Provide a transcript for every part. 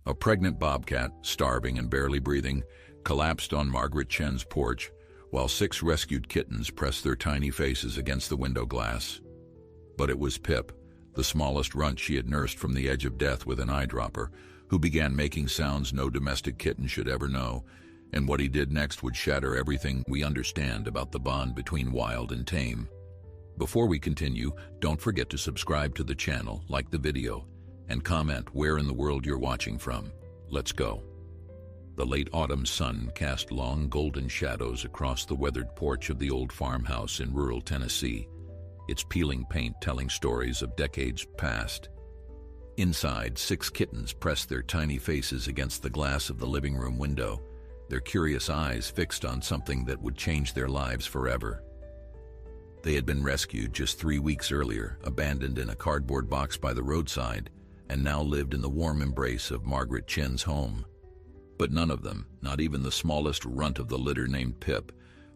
A pregnant bobcat, starving and barely breathing, collapsed on Margaret Chen's porch, while 6 rescued kittens pressed their tiny faces against the window glass. But it was Pip, the smallest runt she had nursed from the edge of death with an eyedropper, who began making sounds no domestic kitten should ever know, and what he did next would shatter everything we understand about the bond between wild and tame. Before we continue, don't forget to subscribe to the channel, like the video, and comment where in the world you're watching from. Let's go. The late autumn sun cast long golden shadows across the weathered porch of the old farmhouse in rural Tennessee, its peeling paint telling stories of decades past. Inside, 6 kittens pressed their tiny faces against the glass of the living room window, their curious eyes fixed on something that would change their lives forever. They had been rescued just 3 weeks earlier, abandoned in a cardboard box by the roadside, and now lived in the warm embrace of Margaret Chen's home. But none of them, not even the smallest runt of the litter named Pip,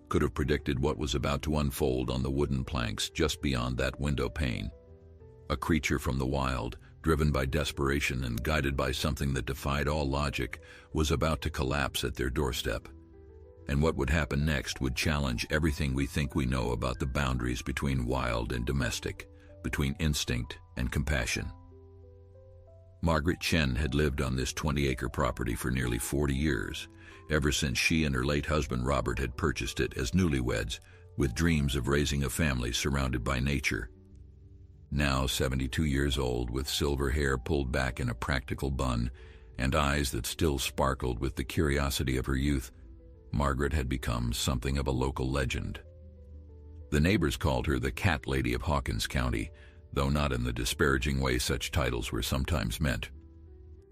could have predicted what was about to unfold on the wooden planks just beyond that window pane. A creature from the wild, driven by desperation and guided by something that defied all logic, was about to collapse at their doorstep. And what would happen next would challenge everything we think we know about the boundaries between wild and domestic, between instinct and compassion. Margaret Chen had lived on this 20-acre property for nearly 40 years, ever since she and her late husband Robert had purchased it as newlyweds, with dreams of raising a family surrounded by nature. Now 72 years old, with silver hair pulled back in a practical bun, and eyes that still sparkled with the curiosity of her youth, Margaret had become something of a local legend. The neighbors called her the Cat Lady of Hawkins County, though not in the disparaging way such titles were sometimes meant.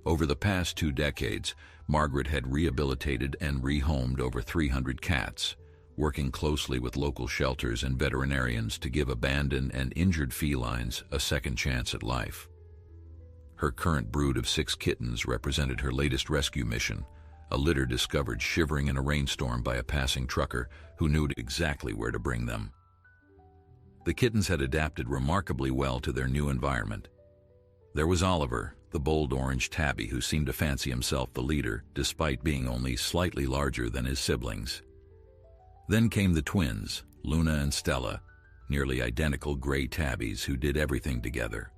Over the past 2 decades, Margaret had rehabilitated and rehomed over 300 cats, working closely with local shelters and veterinarians to give abandoned and injured felines a second chance at life. Her current brood of 6 kittens represented her latest rescue mission, a litter discovered shivering in a rainstorm by a passing trucker who knew exactly where to bring them. The kittens had adapted remarkably well to their new environment. There was Oliver, the bold orange tabby who seemed to fancy himself the leader despite being only slightly larger than his siblings. Then came the twins, Luna and Stella, nearly identical gray tabbies who did everything together.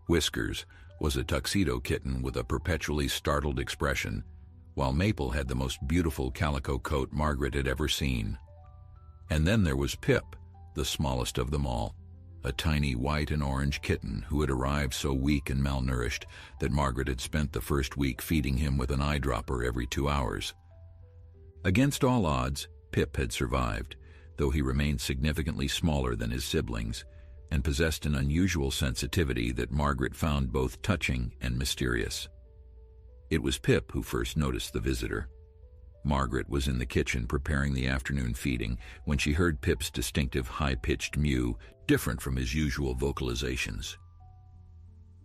Whiskers was a tuxedo kitten with a perpetually startled expression, while Maple had the most beautiful calico coat Margaret had ever seen. And then there was Pip, the smallest of them all, a tiny white and orange kitten who had arrived so weak and malnourished that Margaret had spent the first week feeding him with an eyedropper every 2 hours. Against all odds, Pip had survived, though he remained significantly smaller than his siblings and possessed an unusual sensitivity that Margaret found both touching and mysterious. It was Pip who first noticed the visitor. Margaret was in the kitchen preparing the afternoon feeding when she heard Pip's distinctive high-pitched mew, different from his usual vocalizations.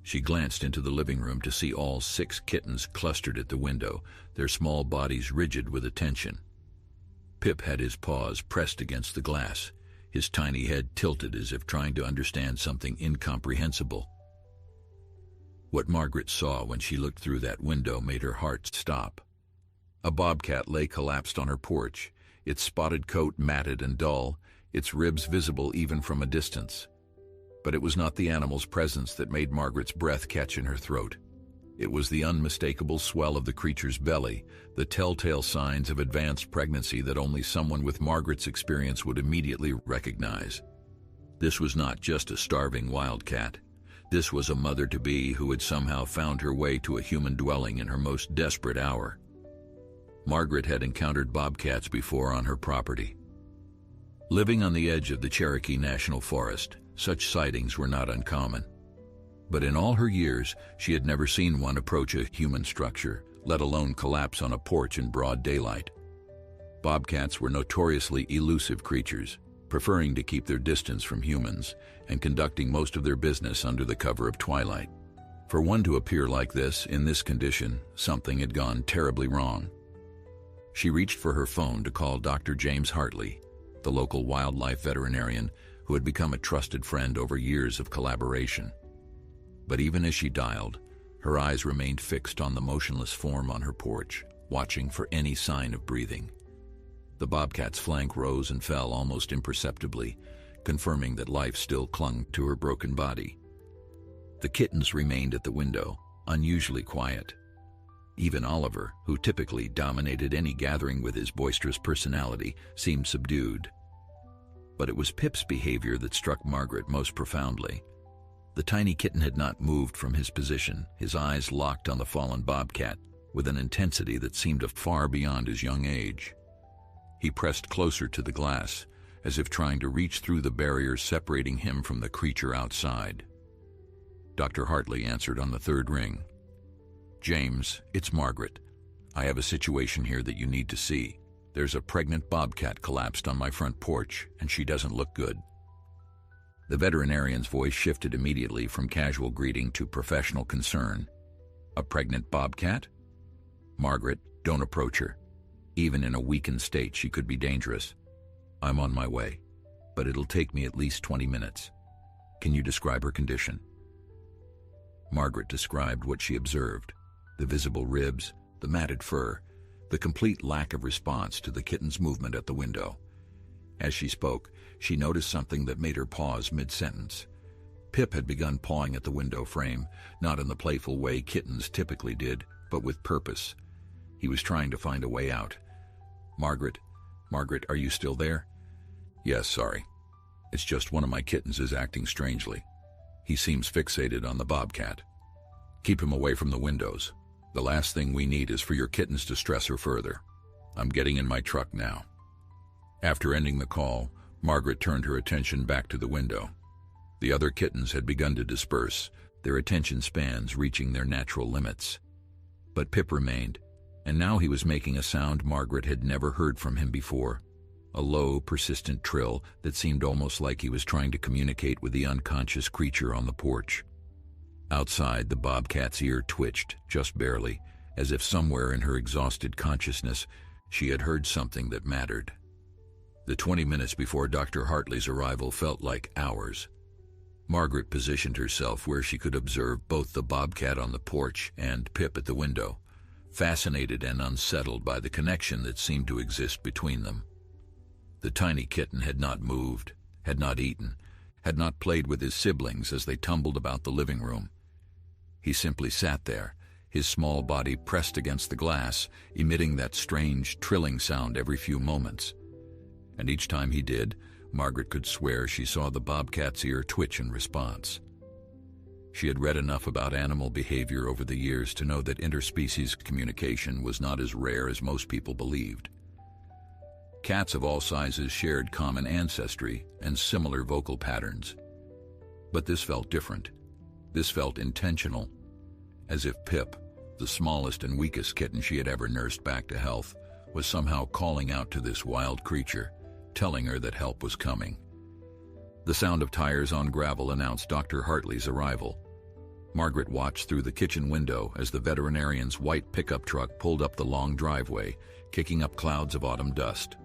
She glanced into the living room to see all 6 kittens clustered at the window, their small bodies rigid with attention. Pip had his paws pressed against the glass, his tiny head tilted as if trying to understand something incomprehensible. What Margaret saw when she looked through that window made her heart stop. A bobcat lay collapsed on her porch, its spotted coat matted and dull, its ribs visible even from a distance. But it was not the animal's presence that made Margaret's breath catch in her throat. It was the unmistakable swell of the creature's belly, the telltale signs of advanced pregnancy that only someone with Margaret's experience would immediately recognize. This was not just a starving wildcat. This was a mother-to-be who had somehow found her way to a human dwelling in her most desperate hour. Margaret had encountered bobcats before on her property. Living on the edge of the Cherokee National Forest, such sightings were not uncommon. But in all her years, she had never seen one approach a human structure, let alone collapse on a porch in broad daylight. Bobcats were notoriously elusive creatures, preferring to keep their distance from humans and conducting most of their business under the cover of twilight. For one to appear like this, in this condition, something had gone terribly wrong. She reached for her phone to call Dr. James Hartley, the local wildlife veterinarian who had become a trusted friend over years of collaboration. But even as she dialed, Her eyes remained fixed on the motionless form on her porch, watching for any sign of breathing. The bobcat's flank rose and fell almost imperceptibly, confirming that life still clung to her broken body. The kittens remained at the window, unusually quiet. Even Oliver, who typically dominated any gathering with his boisterous personality, seemed subdued. But it was Pip's behavior that struck Margaret most profoundly. The tiny kitten had not moved from his position, his eyes locked on the fallen bobcat, with an intensity that seemed far beyond his young age. He pressed closer to the glass, as if trying to reach through the barrier separating him from the creature outside. Dr. Hartley answered on the third ring. "James, it's Margaret. I have a situation here that you need to see. There's a pregnant bobcat collapsed on my front porch, and she doesn't look good." The veterinarian's voice shifted immediately from casual greeting to professional concern. "A pregnant bobcat? Margaret, don't approach her. Even in a weakened state, she could be dangerous. I'm on my way, but it'll take me at least 20 minutes. Can you describe her condition?" Margaret described what she observed: the visible ribs, the matted fur, the complete lack of response to the kitten's movement at the window. As she spoke, she noticed something that made her pause mid-sentence. Pip had begun pawing at the window frame, not in the playful way kittens typically did, but with purpose. He was trying to find a way out. Margaret, are you still there?" "Yes, sorry. It's just one of my kittens is acting strangely. He seems fixated on the bobcat. Keep him away from the windows. The last thing we need is for your kittens to stress her further. I'm getting in my truck now." After ending the call, Margaret turned her attention back to the window. The other kittens had begun to disperse, their attention spans reaching their natural limits. But Pip remained, and now he was making a sound Margaret had never heard from him before. A low, persistent trill that seemed almost like he was trying to communicate with the unconscious creature on the porch. Outside, the bobcat's ear twitched, just barely, as if somewhere in her exhausted consciousness she had heard something that mattered. The 20 minutes before Dr. Hartley's arrival felt like hours. Margaret positioned herself where she could observe both the bobcat on the porch and Pip at the window, fascinated and unsettled by the connection that seemed to exist between them. The tiny kitten had not moved, had not eaten, had not played with his siblings as they tumbled about the living room. He simply sat there, his small body pressed against the glass, emitting that strange, trilling sound every few moments. And each time he did, Margaret could swear she saw the bobcat's ear twitch in response. She had read enough about animal behavior over the years to know that interspecies communication was not as rare as most people believed. Cats of all sizes shared common ancestry and similar vocal patterns. But this felt different. This felt intentional, as if Pip, the smallest and weakest kitten she had ever nursed back to health, was somehow calling out to this wild creature, telling her that help was coming. The sound of tires on gravel announced Dr. Hartley's arrival. Margaret watched through the kitchen window as the veterinarian's white pickup truck pulled up the long driveway, kicking up clouds of autumn dust.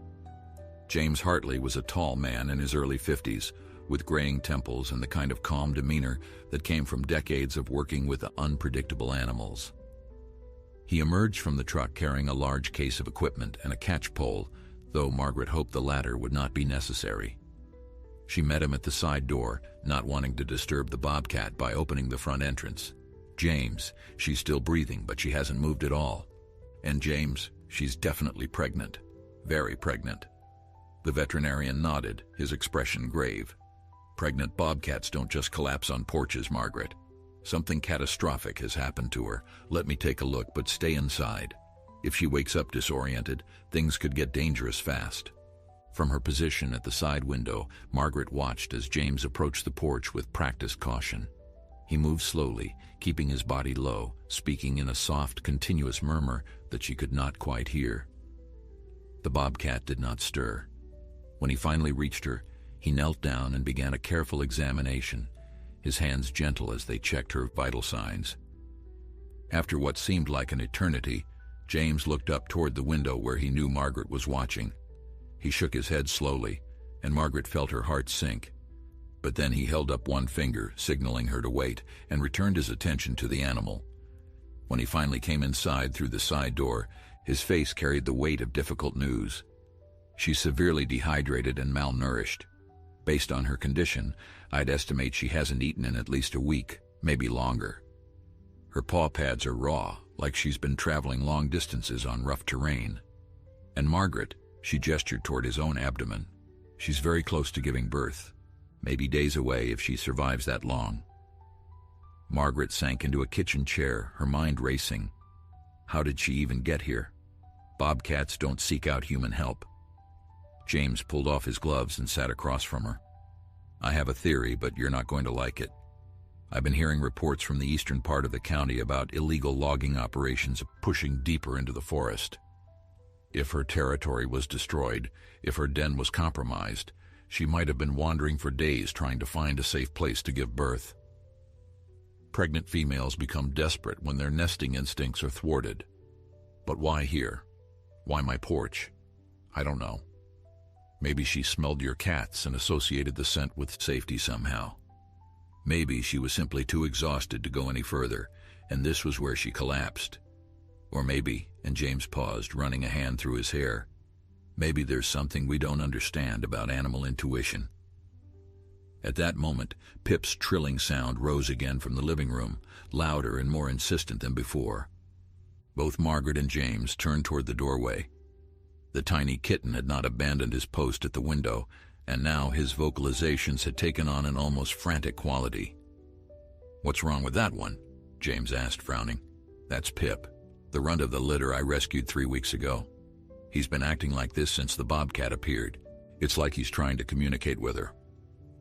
James Hartley was a tall man in his early 50s, with graying temples and the kind of calm demeanor that came from decades of working with unpredictable animals. He emerged from the truck carrying a large case of equipment and a catch pole, though Margaret hoped the latter would not be necessary. She met him at the side door, not wanting to disturb the bobcat by opening the front entrance. "James, she's still breathing, but she hasn't moved at all. And James, she's definitely pregnant. Very pregnant." The veterinarian nodded, his expression grave. "Pregnant bobcats don't just collapse on porches, Margaret. Something catastrophic has happened to her. Let me take a look, but stay inside. If she wakes up disoriented, things could get dangerous fast." From her position at the side window, Margaret watched as James approached the porch with practiced caution. He moved slowly, keeping his body low, speaking in a soft, continuous murmur that she could not quite hear. The bobcat did not stir. When he finally reached her, he knelt down and began a careful examination, his hands gentle as they checked her vital signs. After what seemed like an eternity, James looked up toward the window where he knew Margaret was watching. He shook his head slowly, and Margaret felt her heart sink. But then he held up one finger, signaling her to wait, and returned his attention to the animal, When he finally came inside through the side door, his face carried the weight of difficult news. She's severely dehydrated and malnourished. Based on her condition, I'd estimate she hasn't eaten in at least a week, maybe longer. Her paw pads are raw, like she's been traveling long distances on rough terrain. And Margaret, she gestured toward his own abdomen. She's very close to giving birth, maybe days away if she survives that long. Margaret sank into a kitchen chair, her mind racing. How did she even get here? Bobcats don't seek out human help. James pulled off his gloves and sat across from her. I have a theory, but you're not going to like it. I've been hearing reports from the eastern part of the county about illegal logging operations pushing deeper into the forest. If her territory was destroyed, if her den was compromised, she might have been wandering for days trying to find a safe place to give birth. Pregnant females become desperate when their nesting instincts are thwarted. But why here? Why my porch? I don't know. Maybe she smelled your cats and associated the scent with safety somehow. Maybe she was simply too exhausted to go any further, and this was where she collapsed. Or maybe, and James paused, running a hand through his hair, maybe there's something we don't understand about animal intuition. At that moment, Pip's trilling sound rose again from the living room, louder and more insistent than before. Both Margaret and James turned toward the doorway. The tiny kitten had not abandoned his post at the window, and now his vocalizations had taken on an almost frantic quality. "What's wrong with that one?" James asked, frowning. "That's Pip, the runt of the litter I rescued 3 weeks ago. He's been acting like this since the Bobcat appeared. It's like he's trying to communicate with her."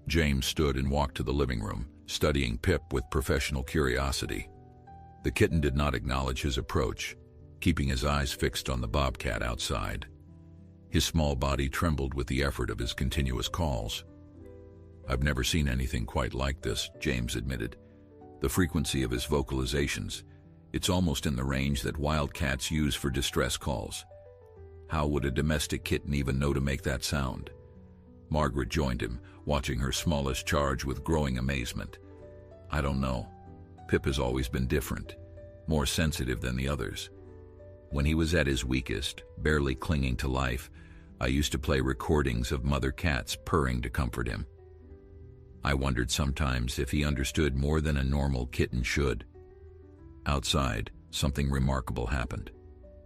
James stood and walked to the living room, studying Pip with professional curiosity. The kitten did not acknowledge his approach, keeping his eyes fixed on the Bobcat outside. His small body trembled with the effort of his continuous calls. "I've never seen anything quite like this," James admitted. "The frequency of his vocalizations, it's almost in the range that wild cats use for distress calls. How would a domestic kitten even know to make that sound?" Margaret joined him, watching her smallest charge with growing amazement. "I don't know. Pip has always been different, more sensitive than the others. When he was at his weakest, barely clinging to life, I used to play recordings of mother cats purring to comfort him. I wondered sometimes if he understood more than a normal kitten should." Outside, something remarkable happened.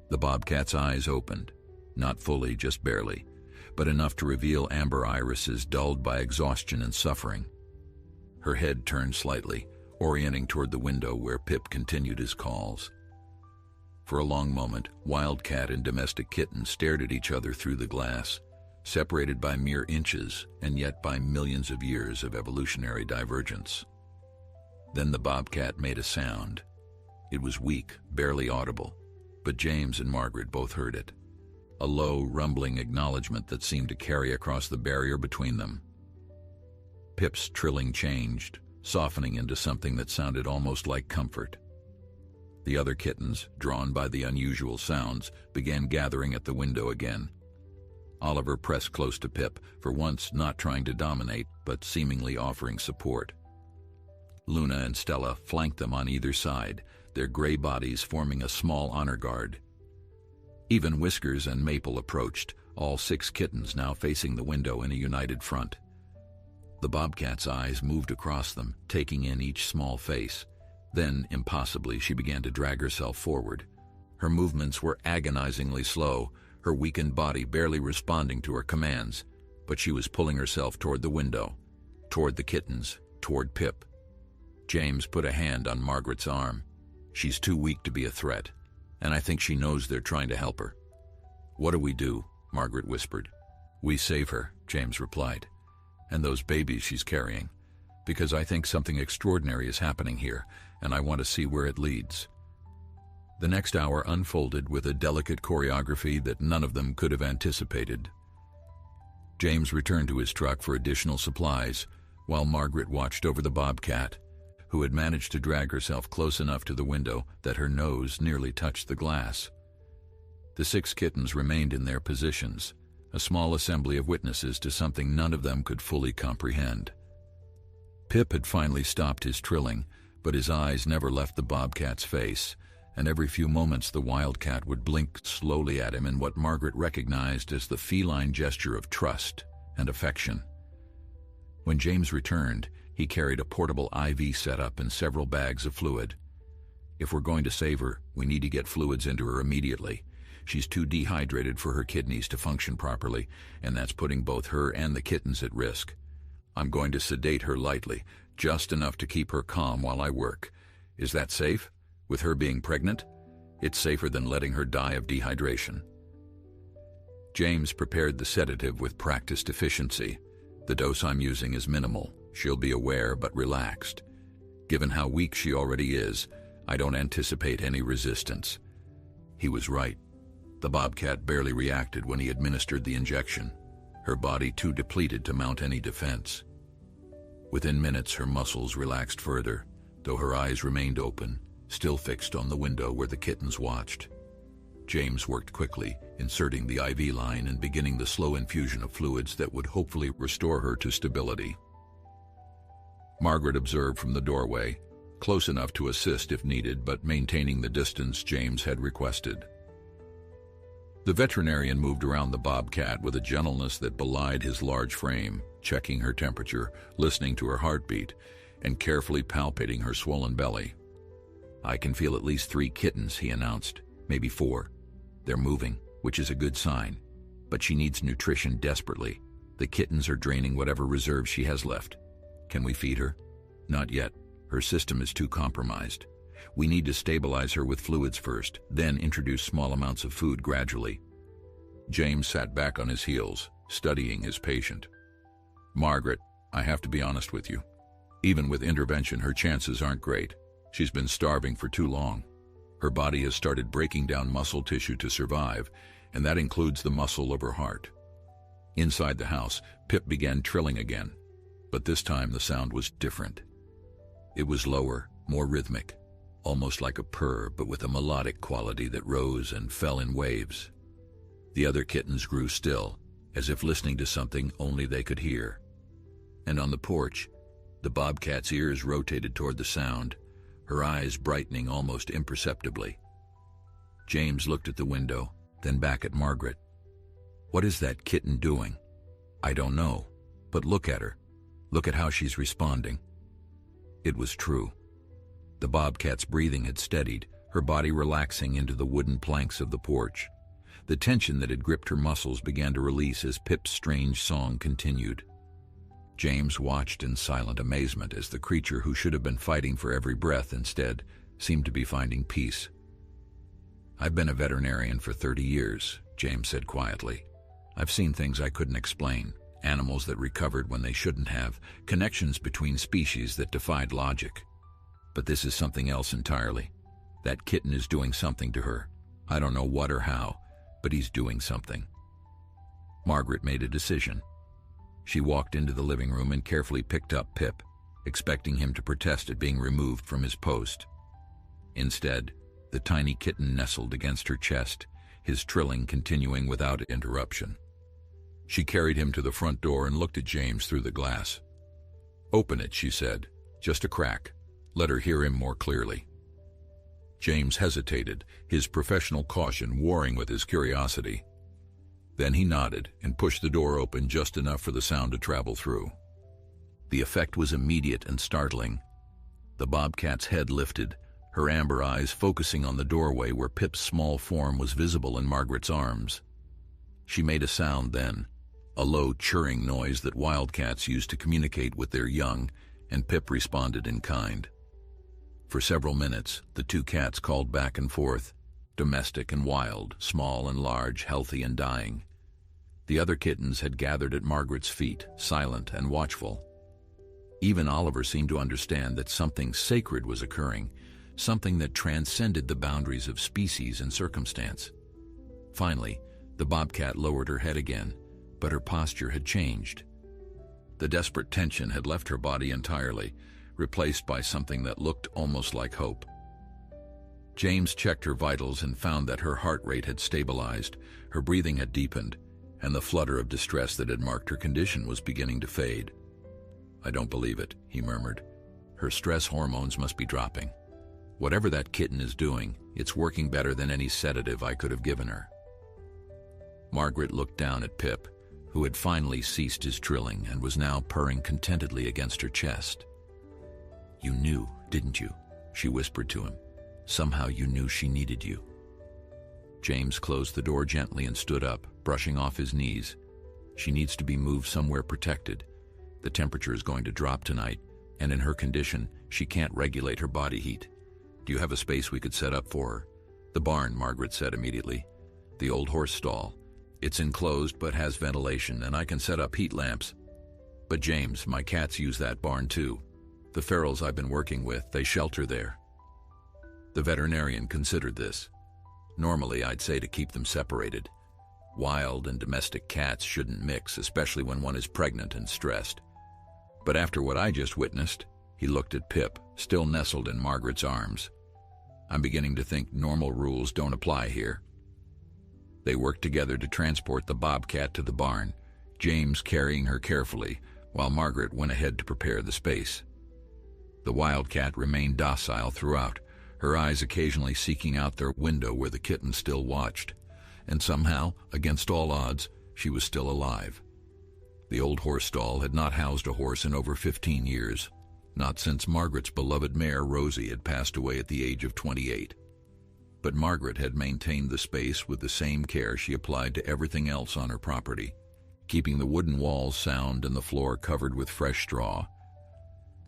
The Bobcat's eyes opened, not fully, just barely, but enough to reveal amber irises dulled by exhaustion and suffering. Her head turned slightly, orienting toward the window where Pip continued his calls. For a long moment, wildcat and domestic kitten stared at each other through the glass, separated by mere inches and yet by millions of years of evolutionary divergence. Then the Bobcat made a sound. It was weak, barely audible, but James and Margaret both heard it. A low, rumbling acknowledgement that seemed to carry across the barrier between them. Pip's trilling changed, softening into something that sounded almost like comfort. The other kittens, drawn by the unusual sounds, began gathering at the window again. Oliver pressed close to Pip, for once not trying to dominate, but seemingly offering support. Luna and Stella flanked them on either side, their gray bodies forming a small honor guard. Even Whiskers and Maple approached, all 6 kittens now facing the window in a united front. The Bobcat's eyes moved across them, taking in each small face. Then, impossibly, she began to drag herself forward. Her movements were agonizingly slow, her weakened body barely responding to her commands, but she was pulling herself toward the window, toward the kittens, toward Pip. James put a hand on Margaret's arm. "She's too weak to be a threat, and I think she knows they're trying to help her." "What do we do?" Margaret whispered. "We save her," James replied, "and those babies she's carrying, because I think something extraordinary is happening here, and I want to see where it leads." The next hour unfolded with a delicate choreography that none of them could have anticipated. James returned to his truck for additional supplies, while Margaret watched over the Bobcat, who had managed to drag herself close enough to the window that her nose nearly touched the glass. The 6 kittens remained in their positions, a small assembly of witnesses to something none of them could fully comprehend. Pip had finally stopped his trilling, but his eyes never left the Bobcat's face, and every few moments the wildcat would blink slowly at him in what Margaret recognized as the feline gesture of trust and affection. When James returned, he carried a portable IV setup and several bags of fluid. If we're going to save her, we need to get fluids into her immediately. She's too dehydrated for her kidneys to function properly, and that's putting both her and the kittens at risk. I'm going to sedate her lightly, just enough to keep her calm while I work. Is that safe? With her being pregnant? It's safer than letting her die of dehydration. James prepared the sedative with practiced efficiency. The dose I'm using is minimal. She'll be aware but relaxed. Given how weak she already is, I don't anticipate any resistance. He was right. The bobcat barely reacted when he administered the injection, her body too depleted to mount any defense. Within minutes, her muscles relaxed further, though her eyes remained open, still fixed on the window where the kittens watched. James worked quickly, inserting the IV line and beginning the slow infusion of fluids that would hopefully restore her to stability. Margaret observed from the doorway, close enough to assist if needed, but maintaining the distance James had requested. The veterinarian moved around the bobcat with a gentleness that belied his large frame, checking her temperature, listening to her heartbeat, and carefully palpating her swollen belly. "I can feel at least 3 kittens," he announced, "maybe 4. They're moving, which is a good sign, but she needs nutrition desperately. The kittens are draining whatever reserve she has left. Can we feed her? Not yet. Her system is too compromised. We need to stabilize her with fluids first, then introduce small amounts of food gradually." James sat back on his heels, studying his patient. "Margaret, I have to be honest with you. Even with intervention, her chances aren't great. She's been starving for too long. Her body has started breaking down muscle tissue to survive, and that includes the muscle of her heart." Inside the house, Pip began trilling again, but this time the sound was different. It was lower, more rhythmic, almost like a purr, but with a melodic quality that rose and fell in waves. The other kittens grew still, as if listening to something only they could hear. And on the porch, the bobcat's ears rotated toward the sound, her eyes brightening almost imperceptibly. James looked at the window, then back at Margaret. "What is that kitten doing?" "I don't know, but look at her. Look at how she's responding." It was true. The bobcat's breathing had steadied, her body relaxing into the wooden planks of the porch. The tension that had gripped her muscles began to release as Pip's strange song continued. James watched in silent amazement as the creature who should have been fighting for every breath instead seemed to be finding peace. "I've been a veterinarian for 30 years, James said quietly. "I've seen things I couldn't explain, animals that recovered when they shouldn't have, connections between species that defied logic. But this is something else entirely. That kitten is doing something to her. I don't know what or how, but he's doing something." Margaret made a decision. She walked into the living room and carefully picked up Pip, expecting him to protest at being removed from his post. Instead, the tiny kitten nestled against her chest, his trilling continuing without interruption. She carried him to the front door and looked at James through the glass. "Open it," she said. "Just a crack. Let her hear him more clearly." James hesitated, his professional caution warring with his curiosity. Then he nodded and pushed the door open just enough for the sound to travel through. The effect was immediate and startling. The bobcat's head lifted, her amber eyes focusing on the doorway where Pip's small form was visible in Margaret's arms. She made a sound then, a low churring noise that wildcats use to communicate with their young, and Pip responded in kind. For several minutes, the 2 cats called back and forth, domestic and wild, small and large, healthy and dying. The other kittens had gathered at Margaret's feet, silent and watchful. Even Oliver seemed to understand that something sacred was occurring, something that transcended the boundaries of species and circumstance. Finally, the bobcat lowered her head again, but her posture had changed. The desperate tension had left her body entirely, replaced by something that looked almost like hope. James checked her vitals and found that her heart rate had stabilized, her breathing had deepened, and the flutter of distress that had marked her condition was beginning to fade. "I don't believe it," he murmured. "Her stress hormones must be dropping. Whatever that kitten is doing, It's working better than any sedative I could have given her." Margaret looked down at Pip, who had finally ceased his trilling and was now purring contentedly against her chest. "You knew, didn't you?" she whispered to him. "Somehow you knew she needed you." James closed the door gently and stood up, brushing off his knees. "She needs to be moved somewhere protected. The temperature is going to drop tonight, and in her condition, she can't regulate her body heat. Do you have a space we could set up for her?" "The barn," Margaret said immediately. "The old horse stall. It's enclosed but has ventilation, and I can set up heat lamps." "But James, my cats use that barn too. The ferals I've been working with, they shelter there." The veterinarian considered this. "Normally, I'd say to keep them separated. Wild and domestic cats shouldn't mix, especially when one is pregnant and stressed. But after what I just witnessed," he looked at Pip, still nestled in Margaret's arms, "I'm beginning to think normal rules don't apply here." They worked together to transport the Bobcat to the barn, James carrying her carefully, while Margaret went ahead to prepare the space. The wildcat remained docile throughout, her eyes occasionally seeking out their window where the kitten still watched, and somehow, against all odds, she was still alive. The old horse stall had not housed a horse in over 15 years, not since Margaret's beloved mare Rosie had passed away at the age of 28. But Margaret had maintained the space with the same care she applied to everything else on her property, keeping the wooden walls sound and the floor covered with fresh straw.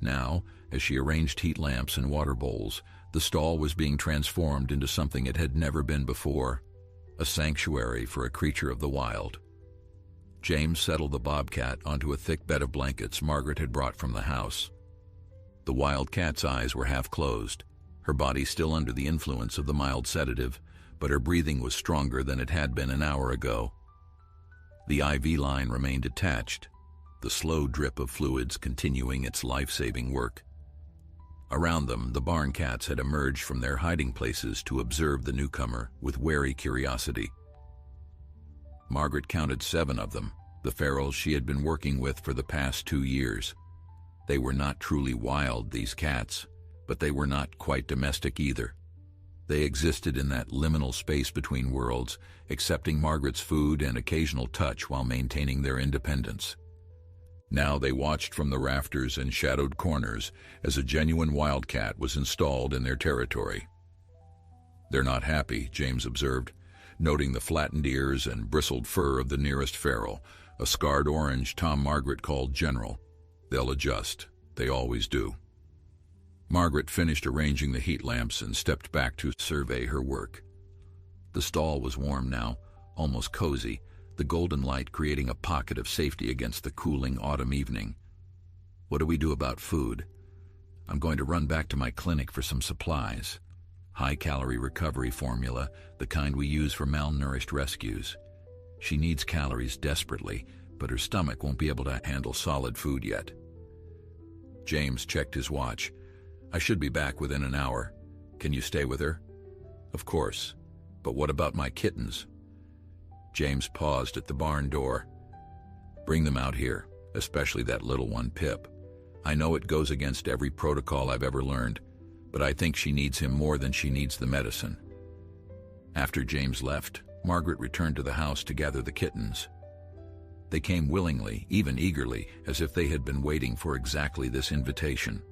Now, as she arranged heat lamps and water bowls, the stall was being transformed into something it had never been before, a sanctuary for a creature of the wild. James settled the Bobcat onto a thick bed of blankets Margaret had brought from the house. The wildcat's eyes were half closed, her body still under the influence of the mild sedative, but her breathing was stronger than it had been an hour ago. The IV line remained attached, the slow drip of fluids continuing its life-saving work. Around them, the barn cats had emerged from their hiding places to observe the newcomer with wary curiosity. Margaret counted 7 of them, the ferals she had been working with for the past 2 years. They were not truly wild, these cats, but they were not quite domestic either. They existed in that liminal space between worlds, accepting Margaret's food and occasional touch while maintaining their independence. Now they watched from the rafters and shadowed corners as a genuine wildcat was installed in their territory. "They're not happy," James observed, noting the flattened ears and bristled fur of the nearest feral, a scarred orange Tom Margaret called General. "They'll adjust. They always do." Margaret finished arranging the heat lamps and stepped back to survey her work. The stall was warm now, almost cozy, the golden light creating a pocket of safety against the cooling autumn evening. "What do we do about food?" "I'm going to run back to my clinic for some supplies. High-calorie recovery formula, the kind we use for malnourished rescues. She needs calories desperately, but her stomach won't be able to handle solid food yet." James checked his watch. "I should be back within an hour. Can you stay with her?" "Of course. But what about my kittens?" James paused at the barn door. "Bring them out here, especially that little one, Pip. I know it goes against every protocol I've ever learned, but I think she needs him more than she needs the medicine." After James left, Margaret returned to the house to gather the kittens. They came willingly, even eagerly, as if they had been waiting for exactly this invitation.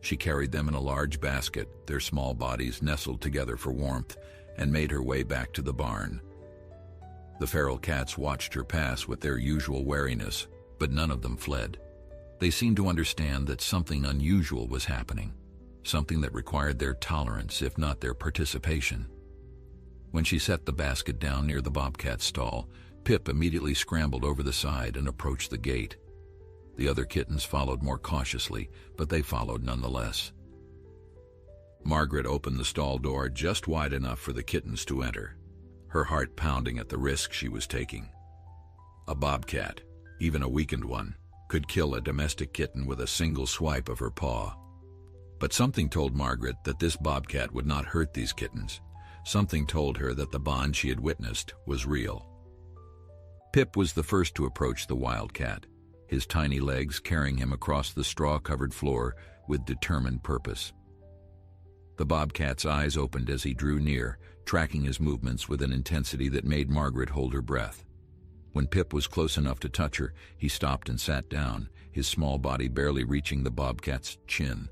She carried them in a large basket, their small bodies nestled together for warmth, and made her way back to the barn. The feral cats watched her pass with their usual wariness, but none of them fled. They seemed to understand that something unusual was happening, something that required their tolerance, if not their participation. When she set the basket down near the Bobcat stall, Pip immediately scrambled over the side and approached the gate. The other kittens followed more cautiously, but they followed nonetheless. Margaret opened the stall door just wide enough for the kittens to enter, her heart pounding at the risk she was taking. A bobcat, even a weakened one, could kill a domestic kitten with a single swipe of her paw. But something told Margaret that this bobcat would not hurt these kittens. Something told her that the bond she had witnessed was real. Pip was the first to approach the wildcat, his tiny legs carrying him across the straw-covered floor with determined purpose. The bobcat's eyes opened as he drew near, tracking his movements with an intensity that made Margaret hold her breath. When Pip was close enough to touch her, he stopped and sat down, his small body barely reaching the bobcat's chin.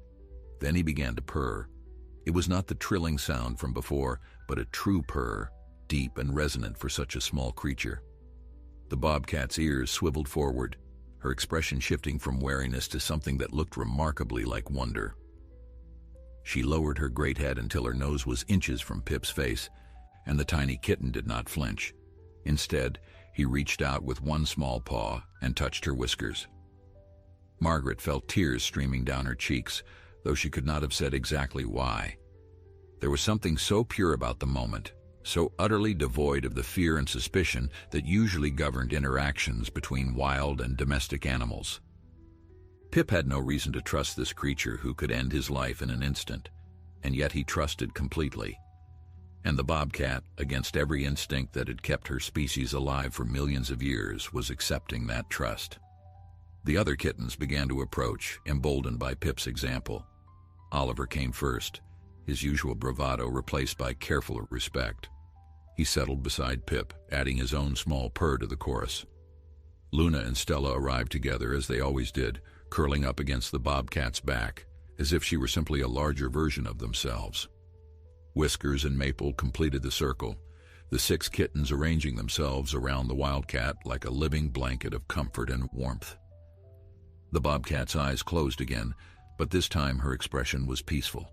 Then he began to purr. It was not the trilling sound from before, but a true purr, deep and resonant for such a small creature. The bobcat's ears swiveled forward, her expression shifting from wariness to something that looked remarkably like wonder. She lowered her great head until her nose was inches from Pip's face, and the tiny kitten did not flinch. Instead, he reached out with one small paw and touched her whiskers. Margaret felt tears streaming down her cheeks, though she could not have said exactly why. There was something so pure about the moment, so utterly devoid of the fear and suspicion that usually governed interactions between wild and domestic animals. Pip had no reason to trust this creature who could end his life in an instant, and yet he trusted completely. And the bobcat, against every instinct that had kept her species alive for millions of years, was accepting that trust. The other kittens began to approach, emboldened by Pip's example. Oliver came first, his usual bravado replaced by careful respect. He settled beside Pip, adding his own small purr to the chorus. Luna and Stella arrived together as they always did, curling up against the bobcat's back, as if she were simply a larger version of themselves. Whiskers and Maple completed the circle, the 6 kittens arranging themselves around the wildcat like a living blanket of comfort and warmth. The bobcat's eyes closed again, but this time her expression was peaceful.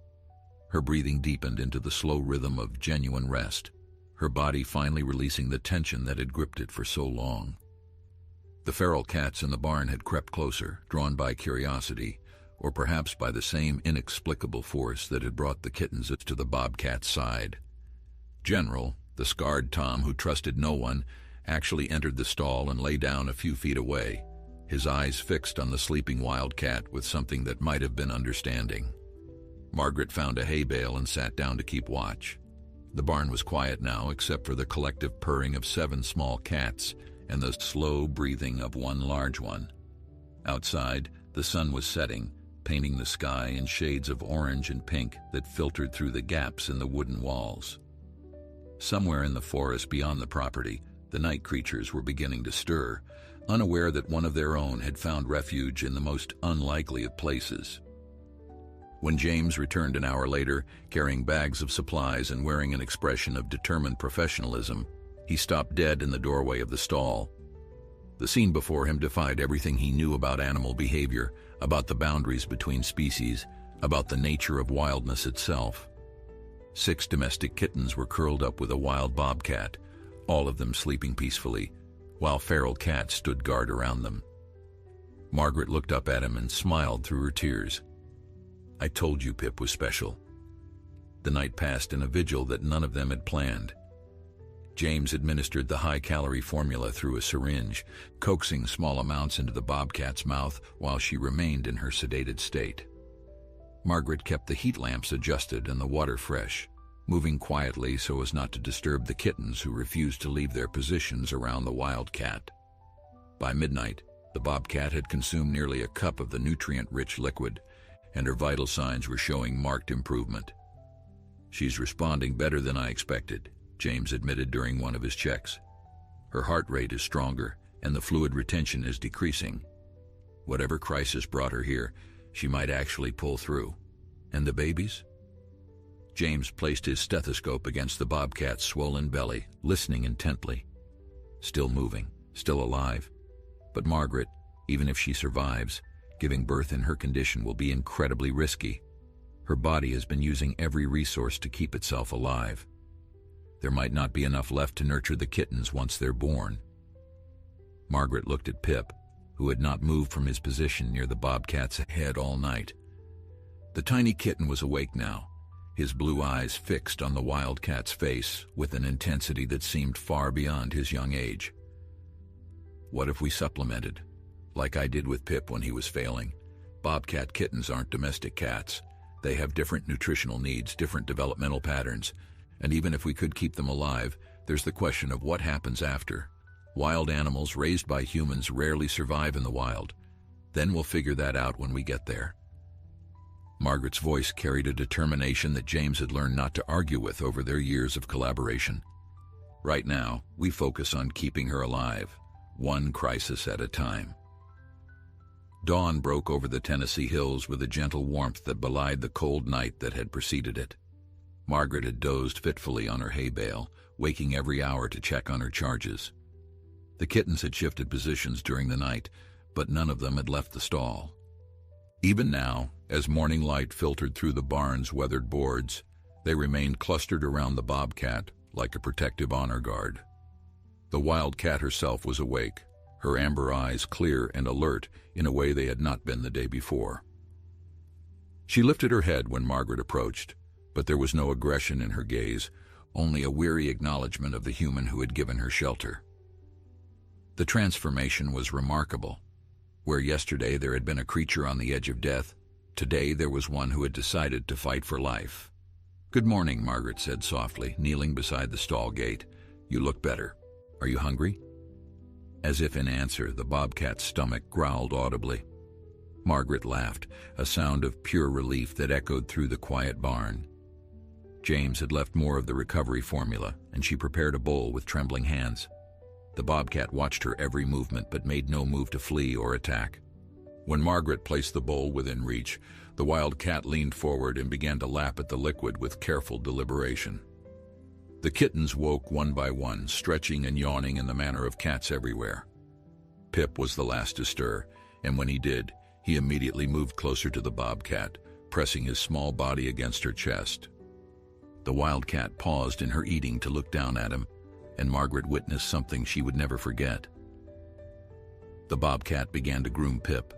Her breathing deepened into the slow rhythm of genuine rest, her body finally releasing the tension that had gripped it for so long. The feral cats in the barn had crept closer, drawn by curiosity, or perhaps by the same inexplicable force that had brought the kittens to the bobcat's side. General, the scarred Tom who trusted no one, actually entered the stall and lay down a few feet away, his eyes fixed on the sleeping wildcat with something that might have been understanding. Margaret found a hay bale and sat down to keep watch. The barn was quiet now, except for the collective purring of 7 small cats and the slow breathing of one large one. Outside, the sun was setting, painting the sky in shades of orange and pink that filtered through the gaps in the wooden walls. Somewhere in the forest beyond the property, the night creatures were beginning to stir, unaware that one of their own had found refuge in the most unlikely of places. When James returned an hour later, carrying bags of supplies and wearing an expression of determined professionalism, he stopped dead in the doorway of the stall. The scene before him defied everything he knew about animal behavior, about the boundaries between species, about the nature of wildness itself. 6 domestic kittens were curled up with a wild bobcat, all of them sleeping peacefully, while feral cats stood guard around them. Margaret looked up at him and smiled through her tears. "I told you Pip was special." The night passed in a vigil that none of them had planned. James administered the high-calorie formula through a syringe, coaxing small amounts into the bobcat's mouth while she remained in her sedated state. Margaret kept the heat lamps adjusted and the water fresh, moving quietly so as not to disturb the kittens who refused to leave their positions around the wildcat. By midnight, the bobcat had consumed nearly a cup of the nutrient-rich liquid, and her vital signs were showing marked improvement. "She's responding better than I expected," James admitted during one of his checks. "Her heart rate is stronger, and the fluid retention is decreasing. Whatever crisis brought her here, she might actually pull through. And the babies?" James placed his stethoscope against the bobcat's swollen belly, listening intently. Still moving, still alive. But Margaret, even if she survives, giving birth in her condition will be incredibly risky. Her body has been using every resource to keep itself alive. There might not be enough left to nurture the kittens once they're born. Margaret looked at Pip, who had not moved from his position near the bobcat's head all night. The tiny kitten was awake now, his blue eyes fixed on the wildcat's face with an intensity that seemed far beyond his young age. "What if we supplemented, like I did with Pip when he was failing? Bobcat kittens aren't domestic cats. They have different nutritional needs, different developmental patterns, and even if we could keep them alive, there's the question of what happens after. Wild animals raised by humans rarely survive in the wild. Then we'll figure that out when we get there." Margaret's voice carried a determination that James had learned not to argue with over their years of collaboration. Right now, we focus on keeping her alive, one crisis at a time. Dawn broke over the Tennessee hills with a gentle warmth that belied the cold night that had preceded it. Margaret had dozed fitfully on her hay bale, waking every hour to check on her charges. The kittens had shifted positions during the night, but none of them had left the stall. Even now, as morning light filtered through the barn's weathered boards, they remained clustered around the Bobcat like a protective honor guard. The wild cat herself was awake, her amber eyes clear and alert in a way they had not been the day before. She lifted her head when Margaret approached, but there was no aggression in her gaze, only a weary acknowledgement of the human who had given her shelter. The transformation was remarkable. Where yesterday there had been a creature on the edge of death, today there was one who had decided to fight for life. "Good morning," Margaret said softly, kneeling beside the stall gate. "You look better. Are you hungry?" As if in answer, the Bobcat's stomach growled audibly. Margaret laughed, a sound of pure relief that echoed through the quiet barn. James had left more of the recovery formula, and she prepared a bowl with trembling hands. The Bobcat watched her every movement but made no move to flee or attack. When Margaret placed the bowl within reach, the wild cat leaned forward and began to lap at the liquid with careful deliberation. The kittens woke one by one, stretching and yawning in the manner of cats everywhere. Pip was the last to stir, and when he did, he immediately moved closer to the Bobcat, pressing his small body against her chest. The wild cat paused in her eating to look down at him, and Margaret witnessed something she would never forget. The Bobcat began to groom Pip,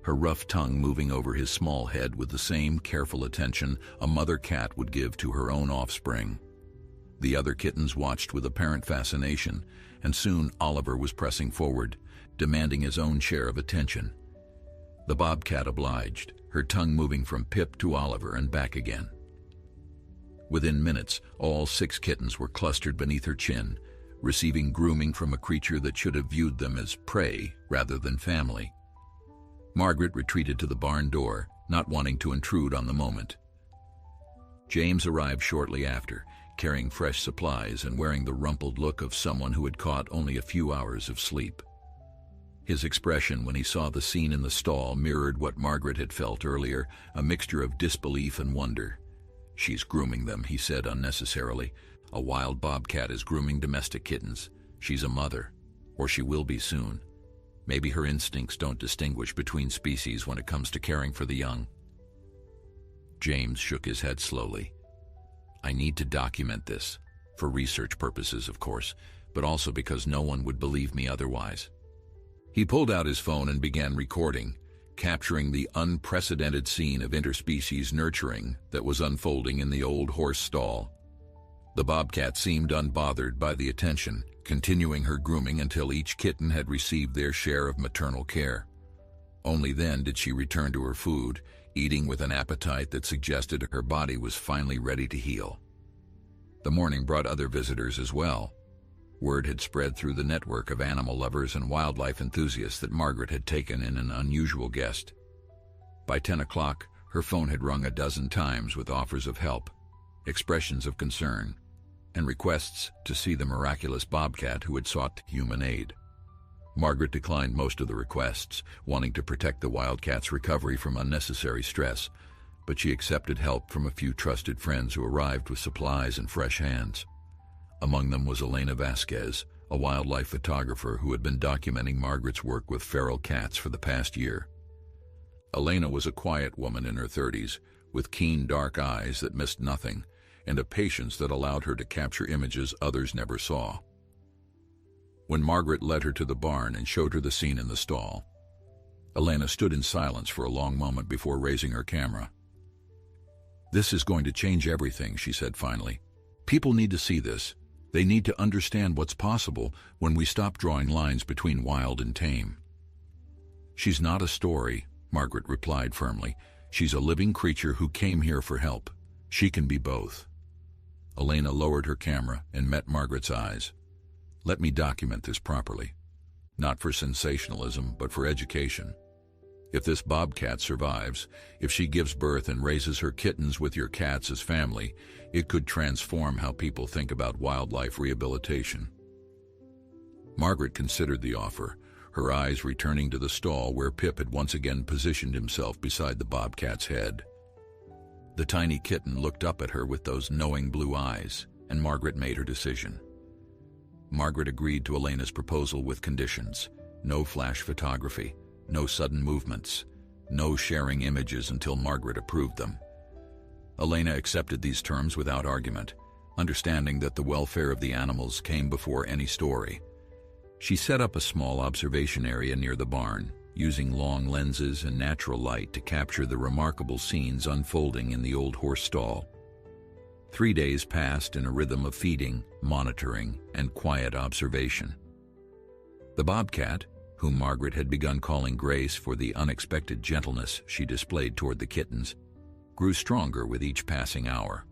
her rough tongue moving over his small head with the same careful attention a mother cat would give to her own offspring. The other kittens watched with apparent fascination, and soon Oliver was pressing forward, demanding his own share of attention. The Bobcat obliged, her tongue moving from Pip to Oliver and back again. Within minutes, all 6 kittens were clustered beneath her chin, receiving grooming from a creature that should have viewed them as prey rather than family. Margaret retreated to the barn door, not wanting to intrude on the moment. James arrived shortly after, carrying fresh supplies and wearing the rumpled look of someone who had caught only a few hours of sleep. His expression when he saw the scene in the stall mirrored what Margaret had felt earlier, a mixture of disbelief and wonder. "She's grooming them," he said unnecessarily. "A wild Bobcat is grooming domestic kittens. She's a mother, or she will be soon. Maybe her instincts don't distinguish between species when it comes to caring for the young." James shook his head slowly. "I need to document this, for research purposes, of course, but also because no one would believe me otherwise." He pulled out his phone and began recording, capturing the unprecedented scene of interspecies nurturing that was unfolding in the old horse stall. The Bobcat seemed unbothered by the attention, continuing her grooming until each kitten had received their share of maternal care. Only then did she return to her food, eating with an appetite that suggested her body was finally ready to heal. The morning brought other visitors as well. Word had spread through the network of animal lovers and wildlife enthusiasts that Margaret had taken in an unusual guest. By 10 o'clock, her phone had rung a dozen times with offers of help, expressions of concern, and requests to see the miraculous Bobcat who had sought human aid. Margaret declined most of the requests, wanting to protect the wildcat's recovery from unnecessary stress, but she accepted help from a few trusted friends who arrived with supplies and fresh hands. Among them was Elena Vasquez, a wildlife photographer who had been documenting Margaret's work with feral cats for the past year. Elena was a quiet woman in her 30s, with keen dark eyes that missed nothing, and a patience that allowed her to capture images others never saw. When Margaret led her to the barn and showed her the scene in the stall, Elena stood in silence for a long moment before raising her camera. "This is going to change everything," she said finally. "People need to see this. They need to understand what's possible when we stop drawing lines between wild and tame." "She's not a story," Margaret replied firmly. "She's a living creature who came here for help. She can be both." Elena lowered her camera and met Margaret's eyes. "Let me document this properly. Not for sensationalism, but for education. If this bobcat survives, if she gives birth and raises her kittens with your cats as family, it could transform how people think about wildlife rehabilitation. Margaret considered the offer, her eyes returning to the stall where Pip had once again positioned himself beside the bobcat's head. The tiny kitten looked up at her with those knowing blue eyes, and Margaret made her decision. Margaret agreed to Elena's proposal with conditions: no flash photography, no sudden movements, no sharing images until Margaret approved them. Elena accepted these terms without argument, understanding that the welfare of the animals came before any story. She set up a small observation area near the barn, using long lenses and natural light to capture the remarkable scenes unfolding in the old horse stall. 3 days passed in a rhythm of feeding, monitoring, and quiet observation. The bobcat, whom Margaret had begun calling Grace for the unexpected gentleness she displayed toward the kittens, grew stronger with each passing hour.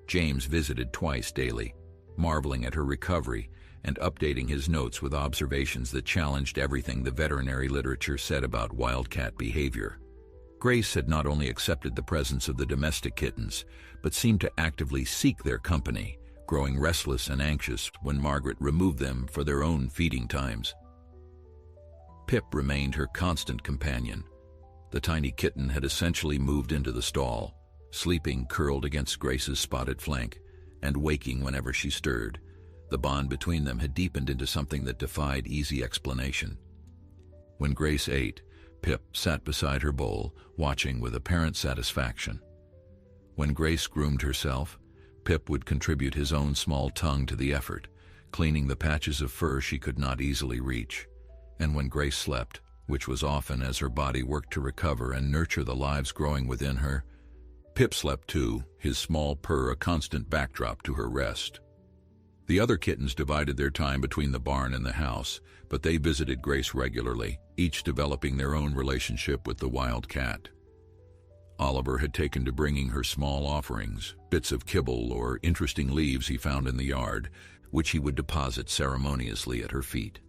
James visited twice daily, marveling at her recovery and updating his notes with observations that challenged everything the veterinary literature said about wildcat behavior. Grace had not only accepted the presence of the domestic kittens, but seemed to actively seek their company, growing restless and anxious when Margaret removed them for their own feeding times. Pip remained her constant companion. The tiny kitten had essentially moved into the stall, sleeping curled against Grace's spotted flank, and waking whenever she stirred. The bond between them had deepened into something that defied easy explanation. When Grace ate, Pip sat beside her bowl, watching with apparent satisfaction. When Grace groomed herself, Pip would contribute his own small tongue to the effort, cleaning the patches of fur she could not easily reach. And when Grace slept, which was often as her body worked to recover and nurture the lives growing within her, Pip slept too, his small purr a constant backdrop to her rest. The other kittens divided their time between the barn and the house, but they visited Grace regularly, each developing their own relationship with the wild cat. Oliver had taken to bringing her small offerings, bits of kibble or interesting leaves he found in the yard, which he would deposit ceremoniously at her feet.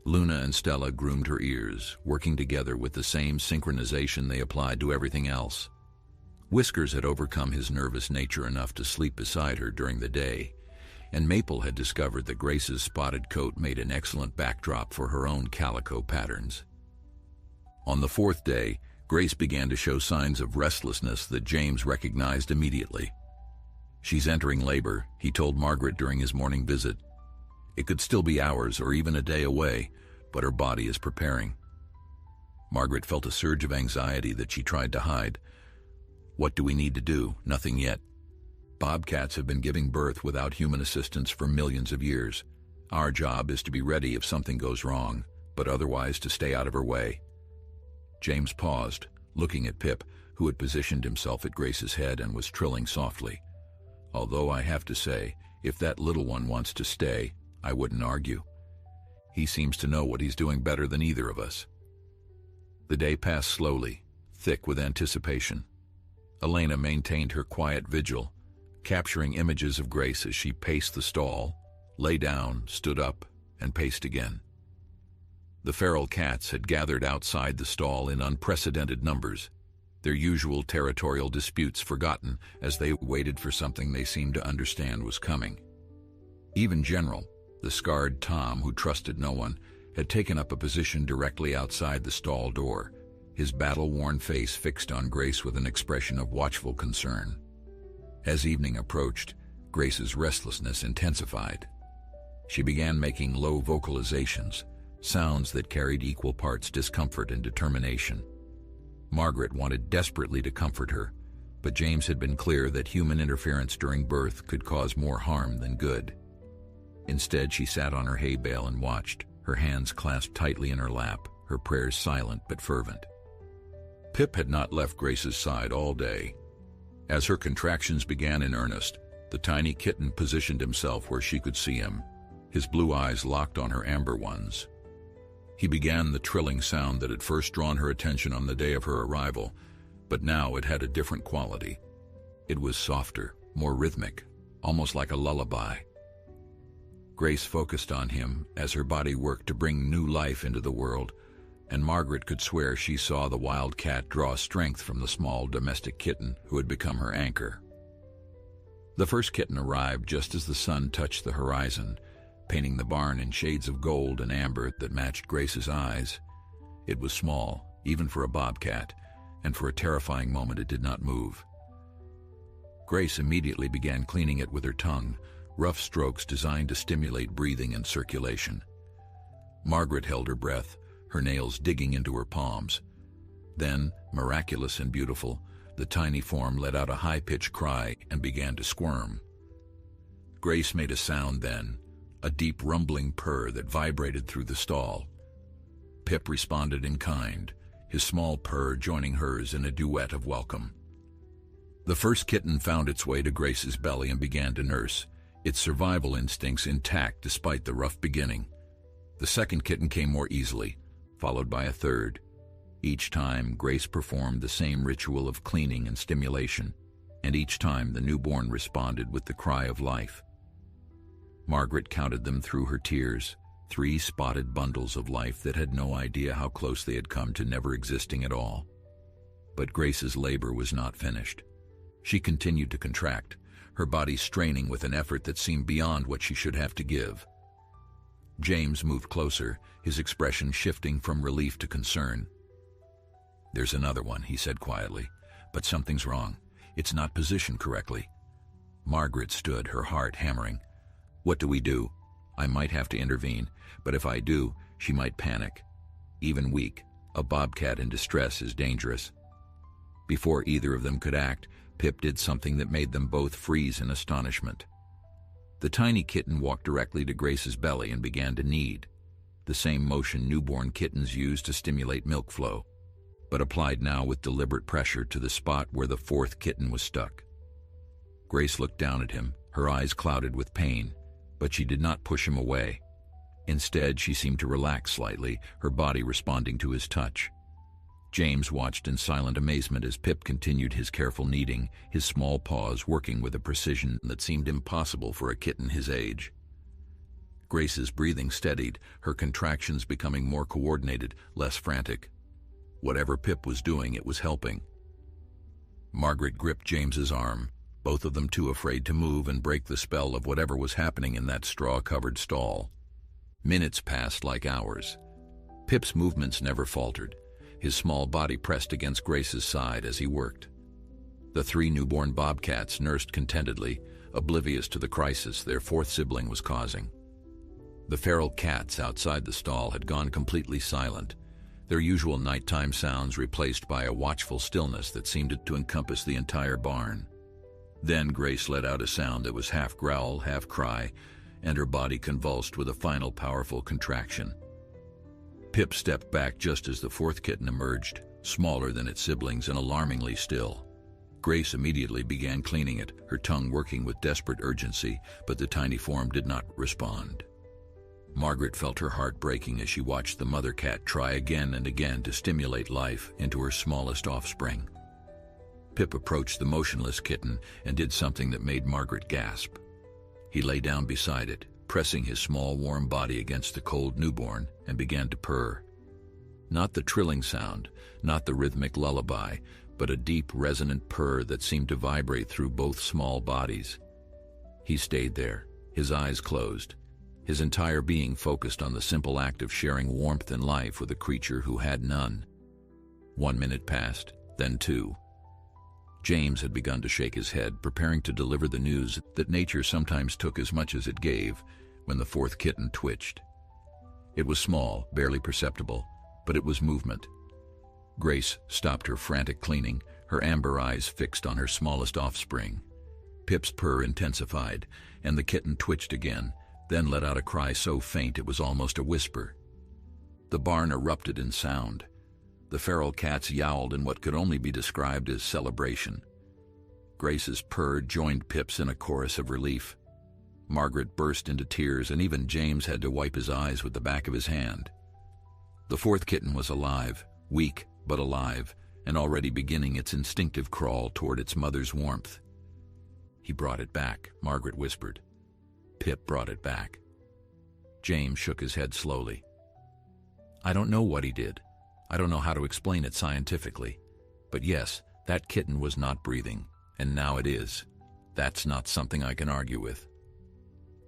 Luna and Stella groomed her ears, working together with the same synchronization they applied to everything else. Whiskers had overcome his nervous nature enough to sleep beside her during the day, and Maple had discovered that Grace's spotted coat made an excellent backdrop for her own calico patterns. On the 4th day, Grace began to show signs of restlessness that James recognized immediately. "She's entering labor," he told Margaret during his morning visit. "It could still be hours or even a day away, but her body is preparing." Margaret felt a surge of anxiety that she tried to hide. "What do we need to do? Nothing yet. Bobcats have been giving birth without human assistance for millions of years. Our job is to be ready if something goes wrong, but otherwise to stay out of her way." James paused, looking at Pip, who had positioned himself at Grace's head and was trilling softly. "Although I have to say, if that little one wants to stay, I wouldn't argue. He seems to know what he's doing better than either of us." The day passed slowly, thick with anticipation. Elena maintained her quiet vigil, capturing images of Grace as she paced the stall, lay down, stood up, and paced again. The feral cats had gathered outside the stall in unprecedented numbers, their usual territorial disputes forgotten as they waited for something they seemed to understand was coming. Even General, the scarred Tom who trusted no one, had taken up a position directly outside the stall door, his battle-worn face fixed on Grace with an expression of watchful concern. As evening approached, Grace's restlessness intensified. She began making low vocalizations, sounds that carried equal parts discomfort and determination. Margaret wanted desperately to comfort her, but James had been clear that human interference during birth could cause more harm than good. Instead, she sat on her hay bale and watched, her hands clasped tightly in her lap, her prayers silent but fervent. Pip had not left Grace's side all day. As her contractions began in earnest, the tiny kitten positioned himself where she could see him, his blue eyes locked on her amber ones. He began the trilling sound that had first drawn her attention on the day of her arrival, but now it had a different quality. It was softer, more rhythmic, almost like a lullaby. Grace focused on him as her body worked to bring new life into the world, and Margaret could swear she saw the wild cat draw strength from the small domestic kitten who had become her anchor. The first kitten arrived just as the sun touched the horizon, painting the barn in shades of gold and amber that matched Grace's eyes. It was small, even for a bobcat, and for a terrifying moment it did not move. Grace immediately began cleaning it with her tongue, rough strokes designed to stimulate breathing and circulation. Margaret held her breath, her nails digging into her palms. Then, miraculous and beautiful, the tiny form let out a high-pitched cry and began to squirm. Grace made a sound then, a deep rumbling purr that vibrated through the stall. Pip responded in kind, his small purr joining hers in a duet of welcome. The first kitten found its way to Grace's belly and began to nurse, its survival instincts intact despite the rough beginning. The second kitten came more easily, followed by a third. Each time, Grace performed the same ritual of cleaning and stimulation, and each time the newborn responded with the cry of life. Margaret counted them through her tears, 3 spotted bundles of life that had no idea how close they had come to never existing at all. But Grace's labor was not finished. She continued to contract, her body straining with an effort that seemed beyond what she should have to give. James moved closer, his expression shifting from relief to concern. "There's another one," he said quietly, "but something's wrong. It's not positioned correctly." Margaret stood, her heart hammering. "What do we do? I might have to intervene, but if I do, she might panic. Even weak, a bobcat in distress is dangerous." Before either of them could act, Pip did something that made them both freeze in astonishment. The tiny kitten walked directly to Grace's belly and began to knead, the same motion newborn kittens use to stimulate milk flow, but applied now with deliberate pressure to the spot where the fourth kitten was stuck. Grace looked down at him, her eyes clouded with pain, but she did not push him away. Instead, she seemed to relax slightly, her body responding to his touch. James watched in silent amazement as Pip continued his careful kneading, his small paws working with a precision that seemed impossible for a kitten his age. Grace's breathing steadied, her contractions becoming more coordinated, less frantic. Whatever Pip was doing, it was helping. Margaret gripped James's arm, both of them too afraid to move and break the spell of whatever was happening in that straw-covered stall. Minutes passed like hours. Pip's movements never faltered, his small body pressed against Grace's side as he worked. The 3 newborn bobcats nursed contentedly, oblivious to the crisis their fourth sibling was causing. The feral cats outside the stall had gone completely silent, their usual nighttime sounds replaced by a watchful stillness that seemed to encompass the entire barn. Then Grace let out a sound that was half growl, half cry, and her body convulsed with a final powerful contraction. Pip stepped back just as the fourth kitten emerged, smaller than its siblings and alarmingly still. Grace immediately began cleaning it, her tongue working with desperate urgency, but the tiny form did not respond. Margaret felt her heart breaking as she watched the mother cat try again and again to stimulate life into her smallest offspring. Pip approached the motionless kitten and did something that made Margaret gasp. He lay down beside it, pressing his small warm body against the cold newborn, and began to purr. Not the trilling sound, not the rhythmic lullaby, but a deep resonant purr that seemed to vibrate through both small bodies. He stayed there, his eyes closed, his entire being focused on the simple act of sharing warmth and life with a creature who had none. 1 minute passed, then 2. James had begun to shake his head, preparing to deliver the news that nature sometimes took as much as it gave, when the fourth kitten twitched. It was small, barely perceptible, but it was movement. Grace stopped her frantic cleaning, her amber eyes fixed on her smallest offspring. Pip's purr intensified, and the kitten twitched again, then let out a cry so faint it was almost a whisper. The barn erupted in sound. The feral cats yowled in what could only be described as celebration. Grace's purr joined Pip's in a chorus of relief. Margaret burst into tears, and even James had to wipe his eyes with the back of his hand. The fourth kitten was alive, weak but alive, and already beginning its instinctive crawl toward its mother's warmth. "He brought it back," Margaret whispered. "Pip brought it back." James shook his head slowly. "I don't know what he did, I don't know how to explain it scientifically, but yes, that kitten was not breathing, and now it is. That's not something I can argue with.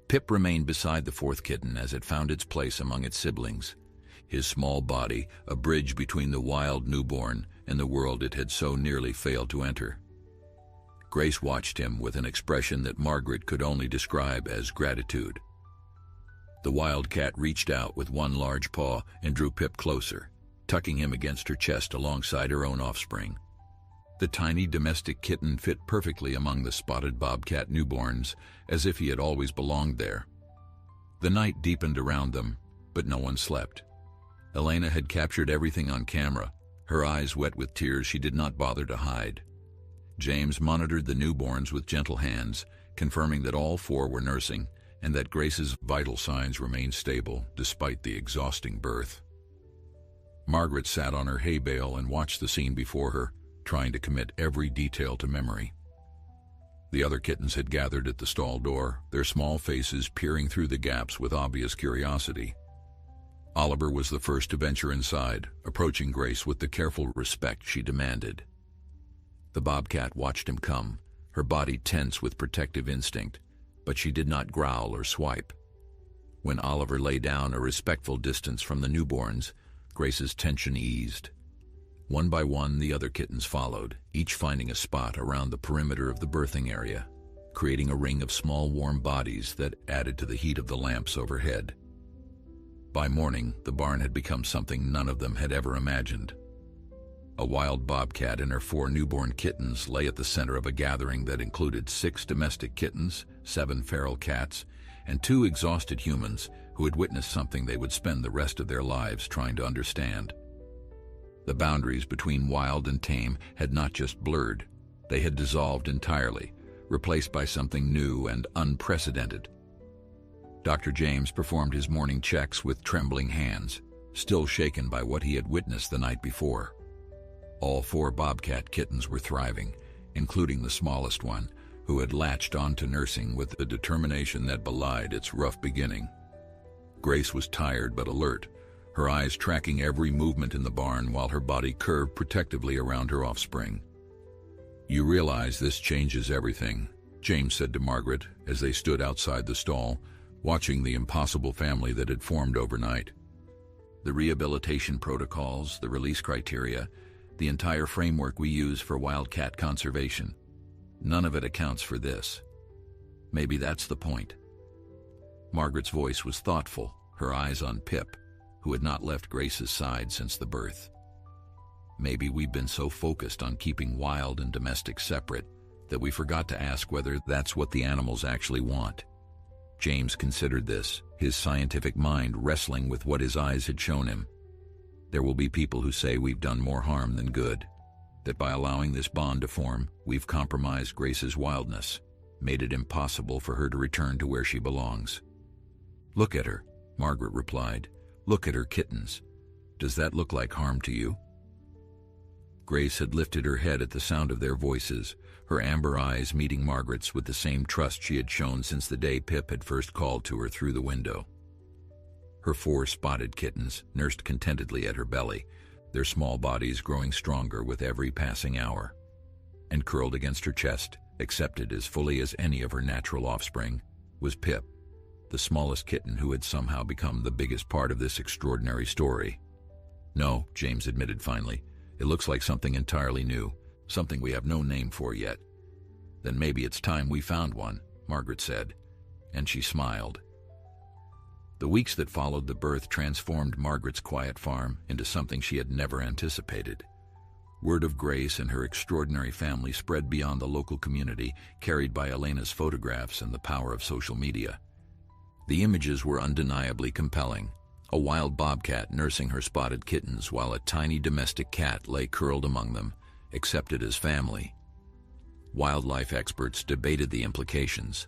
Pip remained beside the fourth kitten as it found its place among its siblings. His small body, a bridge between the wild newborn and the world it had so nearly failed to enter. Grace watched him with an expression that Margaret could only describe as gratitude. The wildcat reached out with one large paw and drew Pip closer, tucking him against her chest alongside her own offspring. The tiny domestic kitten fit perfectly among the spotted bobcat newborns, as if he had always belonged there. The night deepened around them, but no one slept. Elena had captured everything on camera, her eyes wet with tears she did not bother to hide. James monitored the newborns with gentle hands, confirming that all four were nursing and that Grace's vital signs remained stable despite the exhausting birth. Margaret sat on her hay bale and watched the scene before her, trying to commit every detail to memory. The other kittens had gathered at the stall door, their small faces peering through the gaps with obvious curiosity. Oliver was the first to venture inside, approaching Grace with the careful respect she demanded. The bobcat watched him come, her body tense with protective instinct, but she did not growl or swipe. When Oliver lay down a respectful distance from the newborns, Grace's tension eased. One by one, the other kittens followed, each finding a spot around the perimeter of the birthing area, creating a ring of small warm bodies that added to the heat of the lamps overhead. By morning, the barn had become something none of them had ever imagined. A wild bobcat and her 4 newborn kittens lay at the center of a gathering that included 6 domestic kittens, 7 feral cats, and 2 exhausted humans who had witnessed something they would spend the rest of their lives trying to understand. The boundaries between wild and tame had not just blurred, they had dissolved entirely, replaced by something new and unprecedented. Dr. James performed his morning checks with trembling hands, still shaken by what he had witnessed the night before. All 4 bobcat kittens were thriving, including the smallest one, who had latched onto nursing with a determination that belied its rough beginning. Grace was tired but alert, her eyes tracking every movement in the barn while her body curved protectively around her offspring. "You realize this changes everything," James said to Margaret as they stood outside the stall, watching the impossible family that had formed overnight. "The rehabilitation protocols, the release criteria, the entire framework we use for wildcat conservation. None of it accounts for this. Maybe that's the point." Margaret's voice was thoughtful, her eyes on Pip, who had not left Grace's side since the birth. "Maybe we've been so focused on keeping wild and domestic separate that we forgot to ask whether that's what the animals actually want." James considered this, his scientific mind wrestling with what his eyes had shown him. There will be people who say we've done more harm than good, that by allowing this bond to form, we've compromised Grace's wildness, made it impossible for her to return to where she belongs. "Look at her," Margaret replied. "Look at her kittens. Does that look like harm to you?" Grace had lifted her head at the sound of their voices, her amber eyes meeting Margaret's with the same trust she had shown since the day Pip had first called to her through the window. Her 4 spotted kittens nursed contentedly at her belly, their small bodies growing stronger with every passing hour. And curled against her chest, accepted as fully as any of her natural offspring, was Pip, the smallest kitten who had somehow become the biggest part of this extraordinary story. "No," James admitted finally, "it looks like something entirely new, something we have no name for yet." "Then maybe it's time we found one," Margaret said, and she smiled. The weeks that followed the birth transformed Margaret's quiet farm into something she had never anticipated. Word of Grace and her extraordinary family spread beyond the local community, carried by Elena's photographs and the power of social media. The images were undeniably compelling. A wild bobcat nursing her spotted kittens while a tiny domestic cat lay curled among them, accepted as family. Wildlife experts debated the implications.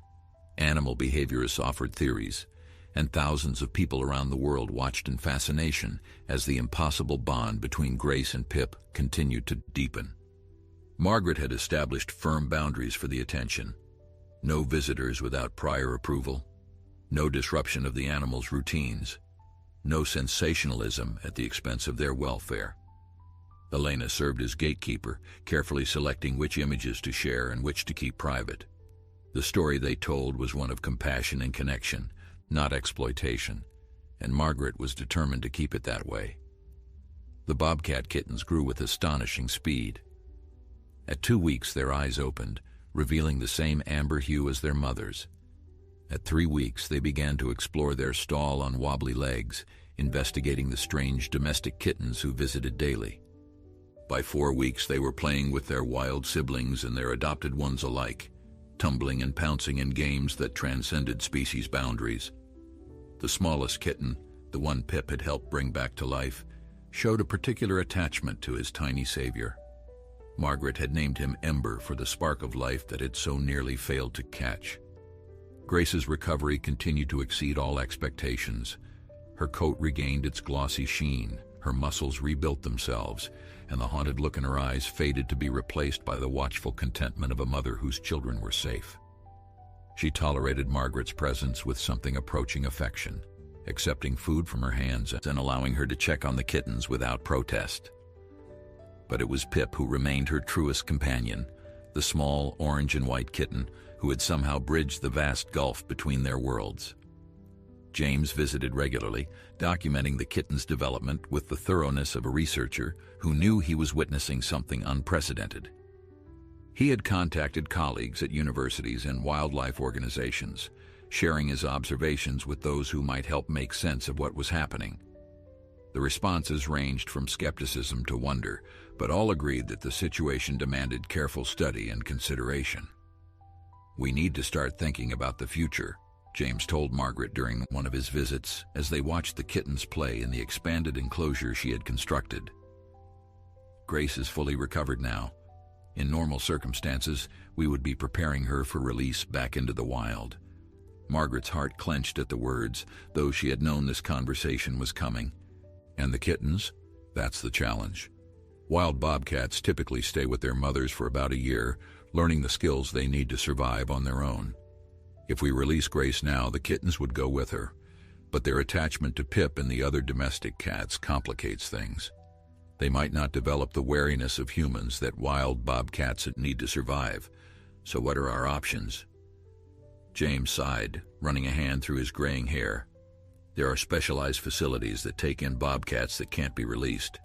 Animal behaviorists offered theories, and thousands of people around the world watched in fascination as the impossible bond between Grace and Pip continued to deepen. Margaret had established firm boundaries for the attention. No visitors without prior approval, no disruption of the animals' routines, no sensationalism at the expense of their welfare. Elena served as gatekeeper, carefully selecting which images to share and which to keep private. The story they told was one of compassion and connection, not exploitation, and Margaret was determined to keep it that way. The Bobcat kittens grew with astonishing speed. At 2 weeks, their eyes opened, revealing the same amber hue as their mothers. At 3 weeks, they began to explore their stall on wobbly legs, investigating the strange domestic kittens who visited daily. By 4 weeks, they were playing with their wild siblings and their adopted ones alike, tumbling and pouncing in games that transcended species boundaries. The smallest kitten, the one Pip had helped bring back to life, showed a particular attachment to his tiny savior. Margaret had named him Ember for the spark of life that had so nearly failed to catch. Grace's recovery continued to exceed all expectations. Her coat regained its glossy sheen, her muscles rebuilt themselves, and the haunted look in her eyes faded to be replaced by the watchful contentment of a mother whose children were safe. She tolerated Margaret's presence with something approaching affection, accepting food from her hands and allowing her to check on the kittens without protest. But it was Pip who remained her truest companion, the small orange and white kitten who had somehow bridged the vast gulf between their worlds. James visited regularly, documenting the kitten's development with the thoroughness of a researcher who knew he was witnessing something unprecedented. He had contacted colleagues at universities and wildlife organizations, sharing his observations with those who might help make sense of what was happening. The responses ranged from skepticism to wonder, but all agreed that the situation demanded careful study and consideration. "We need to start thinking about the future," James told Margaret during one of his visits as they watched the kittens play in the expanded enclosure she had constructed. "Grace is fully recovered now. In normal circumstances, we would be preparing her for release back into the wild." Margaret's heart clenched at the words, though she had known this conversation was coming. "And the kittens? That's the challenge. Wild bobcats typically stay with their mothers for about a year, learning the skills they need to survive on their own. If we release Grace now, the kittens would go with her, but their attachment to Pip and the other domestic cats complicates things. They might not develop the wariness of humans that wild bobcats need to survive, so what are our options?" James sighed, running a hand through his graying hair. "There are specialized facilities that take in bobcats that can't be released.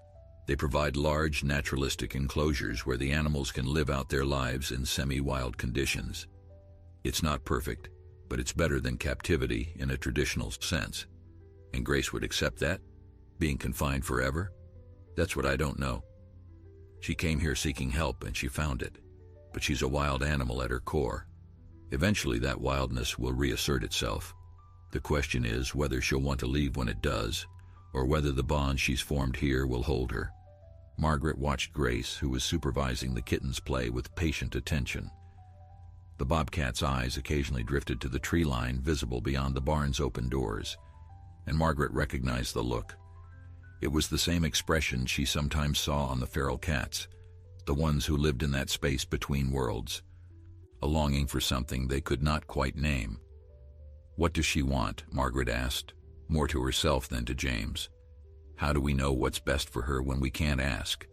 They provide large, naturalistic enclosures where the animals can live out their lives in semi-wild conditions. It's not perfect, but it's better than captivity in a traditional sense. And Grace would accept that? Being confined forever? That's what I don't know. She came here seeking help and she found it, but she's a wild animal at her core. Eventually that wildness will reassert itself. The question is whether she'll want to leave when it does, or whether the bond she's formed here will hold her." Margaret watched Grace, who was supervising the kittens' play, with patient attention. The bobcat's eyes occasionally drifted to the tree line visible beyond the barn's open doors, and Margaret recognized the look. It was the same expression she sometimes saw on the feral cats, the ones who lived in that space between worlds, a longing for something they could not quite name. "What does she want?" Margaret asked, more to herself than to James. "How do we know what's best for her when we can't ask?"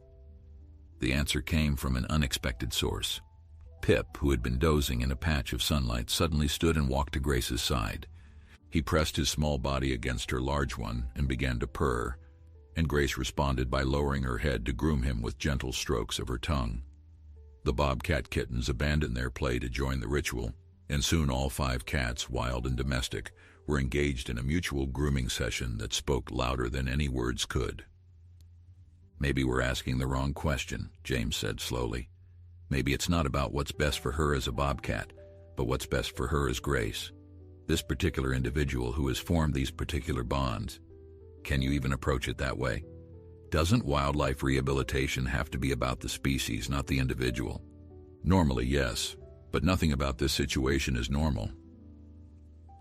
The answer came from an unexpected source. Pip, who had been dozing in a patch of sunlight, suddenly stood and walked to Grace's side. He pressed his small body against her large one and began to purr, and Grace responded by lowering her head to groom him with gentle strokes of her tongue. The bobcat kittens abandoned their play to join the ritual, and soon all 5 cats, wild and domestic, were engaged in a mutual grooming session that spoke louder than any words could. "Maybe we're asking the wrong question," James said slowly. "Maybe it's not about what's best for her as a bobcat, but what's best for her as Grace, this particular individual who has formed these particular bonds. Can you even approach it that way? Doesn't wildlife rehabilitation have to be about the species, not the individual?" "Normally, yes, but nothing about this situation is normal."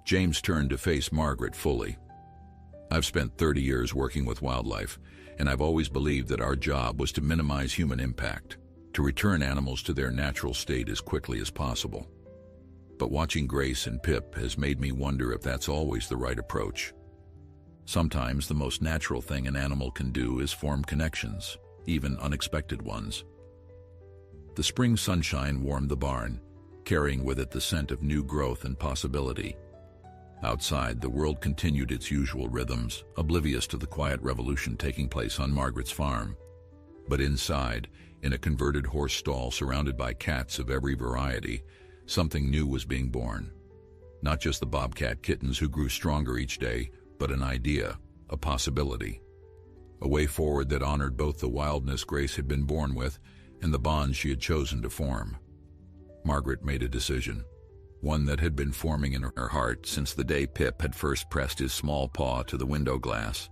James turned to face Margaret fully. "I've spent 30 years working with wildlife, and I've always believed that our job was to minimize human impact, to return animals to their natural state as quickly as possible. But watching Grace and Pip has made me wonder if that's always the right approach. Sometimes the most natural thing an animal can do is form connections, even unexpected ones. The spring sunshine warmed the barn, carrying with it the scent of new growth and possibility. Outside, the world continued its usual rhythms, oblivious to the quiet revolution taking place on Margaret's farm. But inside, in a converted horse stall surrounded by cats of every variety, something new was being born. Not just the Bobcat kittens who grew stronger each day, but an idea, a possibility. A way forward that honored both the wildness Grace had been born with and the bonds she had chosen to form. Margaret made a decision, one that had been forming in her heart since the day Pip had first pressed his small paw to the window glass.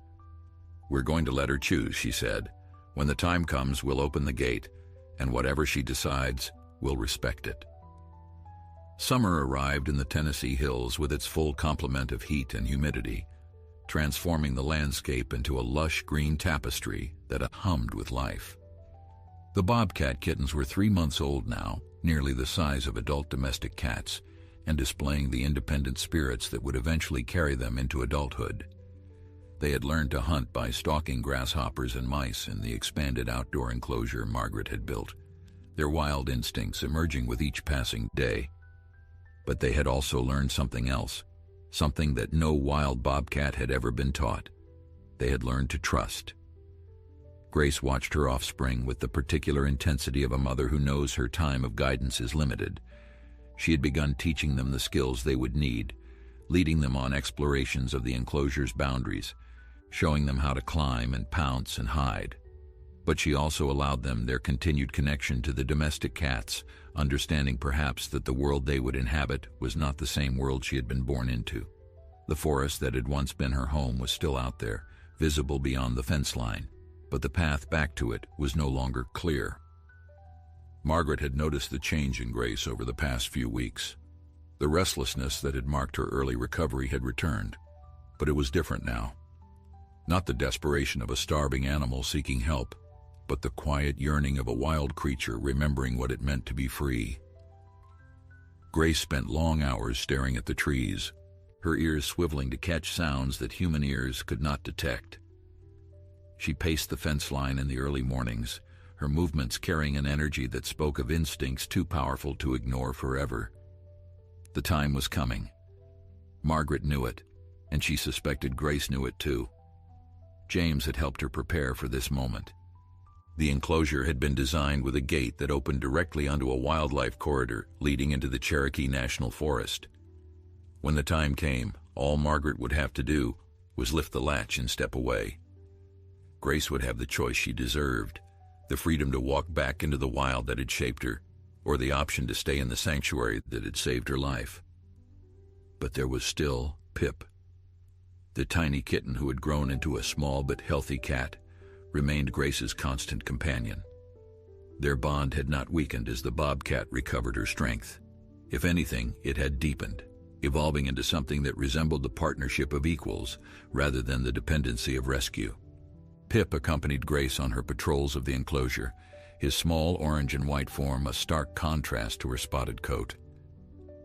"We're going to let her choose," she said. "When the time comes, we'll open the gate, and whatever she decides, we'll respect it." Summer arrived in the Tennessee hills with its full complement of heat and humidity, transforming the landscape into a lush green tapestry that hummed with life. The Bobcat kittens were 3 months old now, nearly the size of adult domestic cats, and displaying the independent spirits that would eventually carry them into adulthood. They had learned to hunt by stalking grasshoppers and mice in the expanded outdoor enclosure Margaret had built, their wild instincts emerging with each passing day. But they had also learned something else, something that no wild bobcat had ever been taught. They had learned to trust. Grace watched her offspring with the particular intensity of a mother who knows her time of guidance is limited. She had begun teaching them the skills they would need, leading them on explorations of the enclosure's boundaries, showing them how to climb and pounce and hide. But she also allowed them their continued connection to the domestic cats, understanding perhaps that the world they would inhabit was not the same world she had been born into. The forest that had once been her home was still out there, visible beyond the fence line, but the path back to it was no longer clear. Margaret had noticed the change in Grace over the past few weeks. The restlessness that had marked her early recovery had returned, but it was different now. Not the desperation of a starving animal seeking help, but the quiet yearning of a wild creature remembering what it meant to be free. Grace spent long hours staring at the trees, her ears swiveling to catch sounds that human ears could not detect. She paced the fence line in the early mornings, her movements carrying an energy that spoke of instincts too powerful to ignore forever. The time was coming. Margaret knew it, and she suspected Grace knew it too. James had helped her prepare for this moment. The enclosure had been designed with a gate that opened directly onto a wildlife corridor leading into the Cherokee National Forest. When the time came, all Margaret would have to do was lift the latch and step away. Grace would have the choice she deserved, the freedom to walk back into the wild that had shaped her, or the option to stay in the sanctuary that had saved her life. But there was still Pip. The tiny kitten who had grown into a small but healthy cat remained Grace's constant companion. Their bond had not weakened as the Bobcat recovered her strength. If anything, it had deepened, evolving into something that resembled the partnership of equals rather than the dependency of rescue. Pip accompanied Grace on her patrols of the enclosure, his small orange and white form a stark contrast to her spotted coat.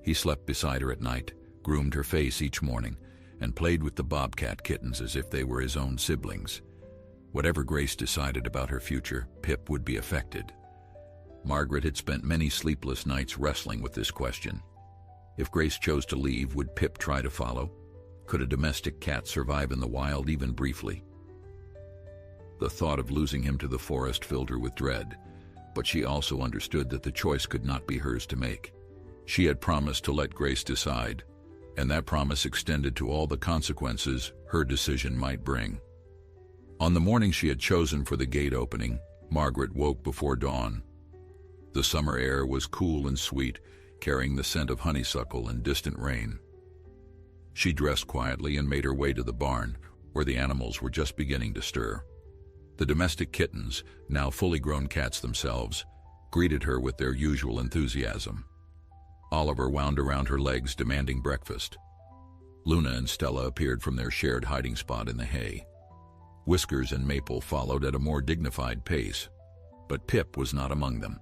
He slept beside her at night, groomed her face each morning, and played with the Bobcat kittens as if they were his own siblings. Whatever Grace decided about her future, Pip would be affected. Margaret had spent many sleepless nights wrestling with this question. If Grace chose to leave, would Pip try to follow? Could a domestic cat survive in the wild even briefly? The thought of losing him to the forest filled her with dread, but she also understood that the choice could not be hers to make. She had promised to let Grace decide, and that promise extended to all the consequences her decision might bring. On the morning she had chosen for the gate opening, Margaret woke before dawn. The summer air was cool and sweet, carrying the scent of honeysuckle and distant rain. She dressed quietly and made her way to the barn, where the animals were just beginning to stir. The domestic kittens, now fully grown cats themselves, greeted her with their usual enthusiasm. Oliver wound around her legs demanding breakfast. Luna and Stella appeared from their shared hiding spot in the hay. Whiskers and Maple followed at a more dignified pace, but Pip was not among them.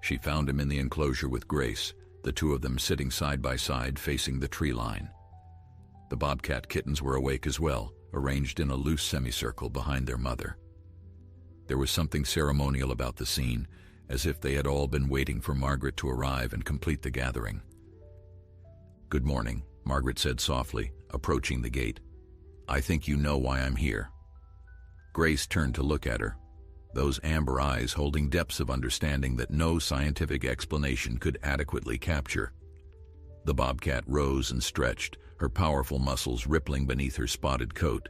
She found him in the enclosure with Grace, the two of them sitting side by side facing the tree line. The Bobcat kittens were awake as well, arranged in a loose semicircle behind their mother. There was something ceremonial about the scene, as if they had all been waiting for Margaret to arrive and complete the gathering. "Good morning," Margaret said softly, approaching the gate. "I think you know why I'm here." Grace turned to look at her, those amber eyes holding depths of understanding that no scientific explanation could adequately capture. The bobcat rose and stretched, her powerful muscles rippling beneath her spotted coat.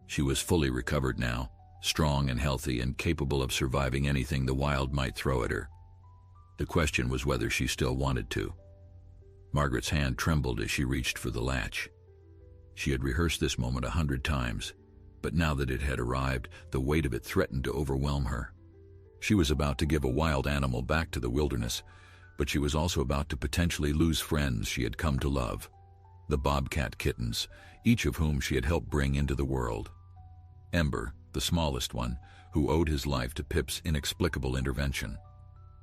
She was fully recovered now, strong and healthy and capable of surviving anything the wild might throw at her. The question was whether she still wanted to. Margaret's hand trembled as she reached for the latch. She had rehearsed this moment 100 times, but now that it had arrived, the weight of it threatened to overwhelm her. She was about to give a wild animal back to the wilderness, but she was also about to potentially lose friends she had come to love. The Bobcat kittens, each of whom she had helped bring into the world. Ember, the smallest one, who owed his life to Pip's inexplicable intervention.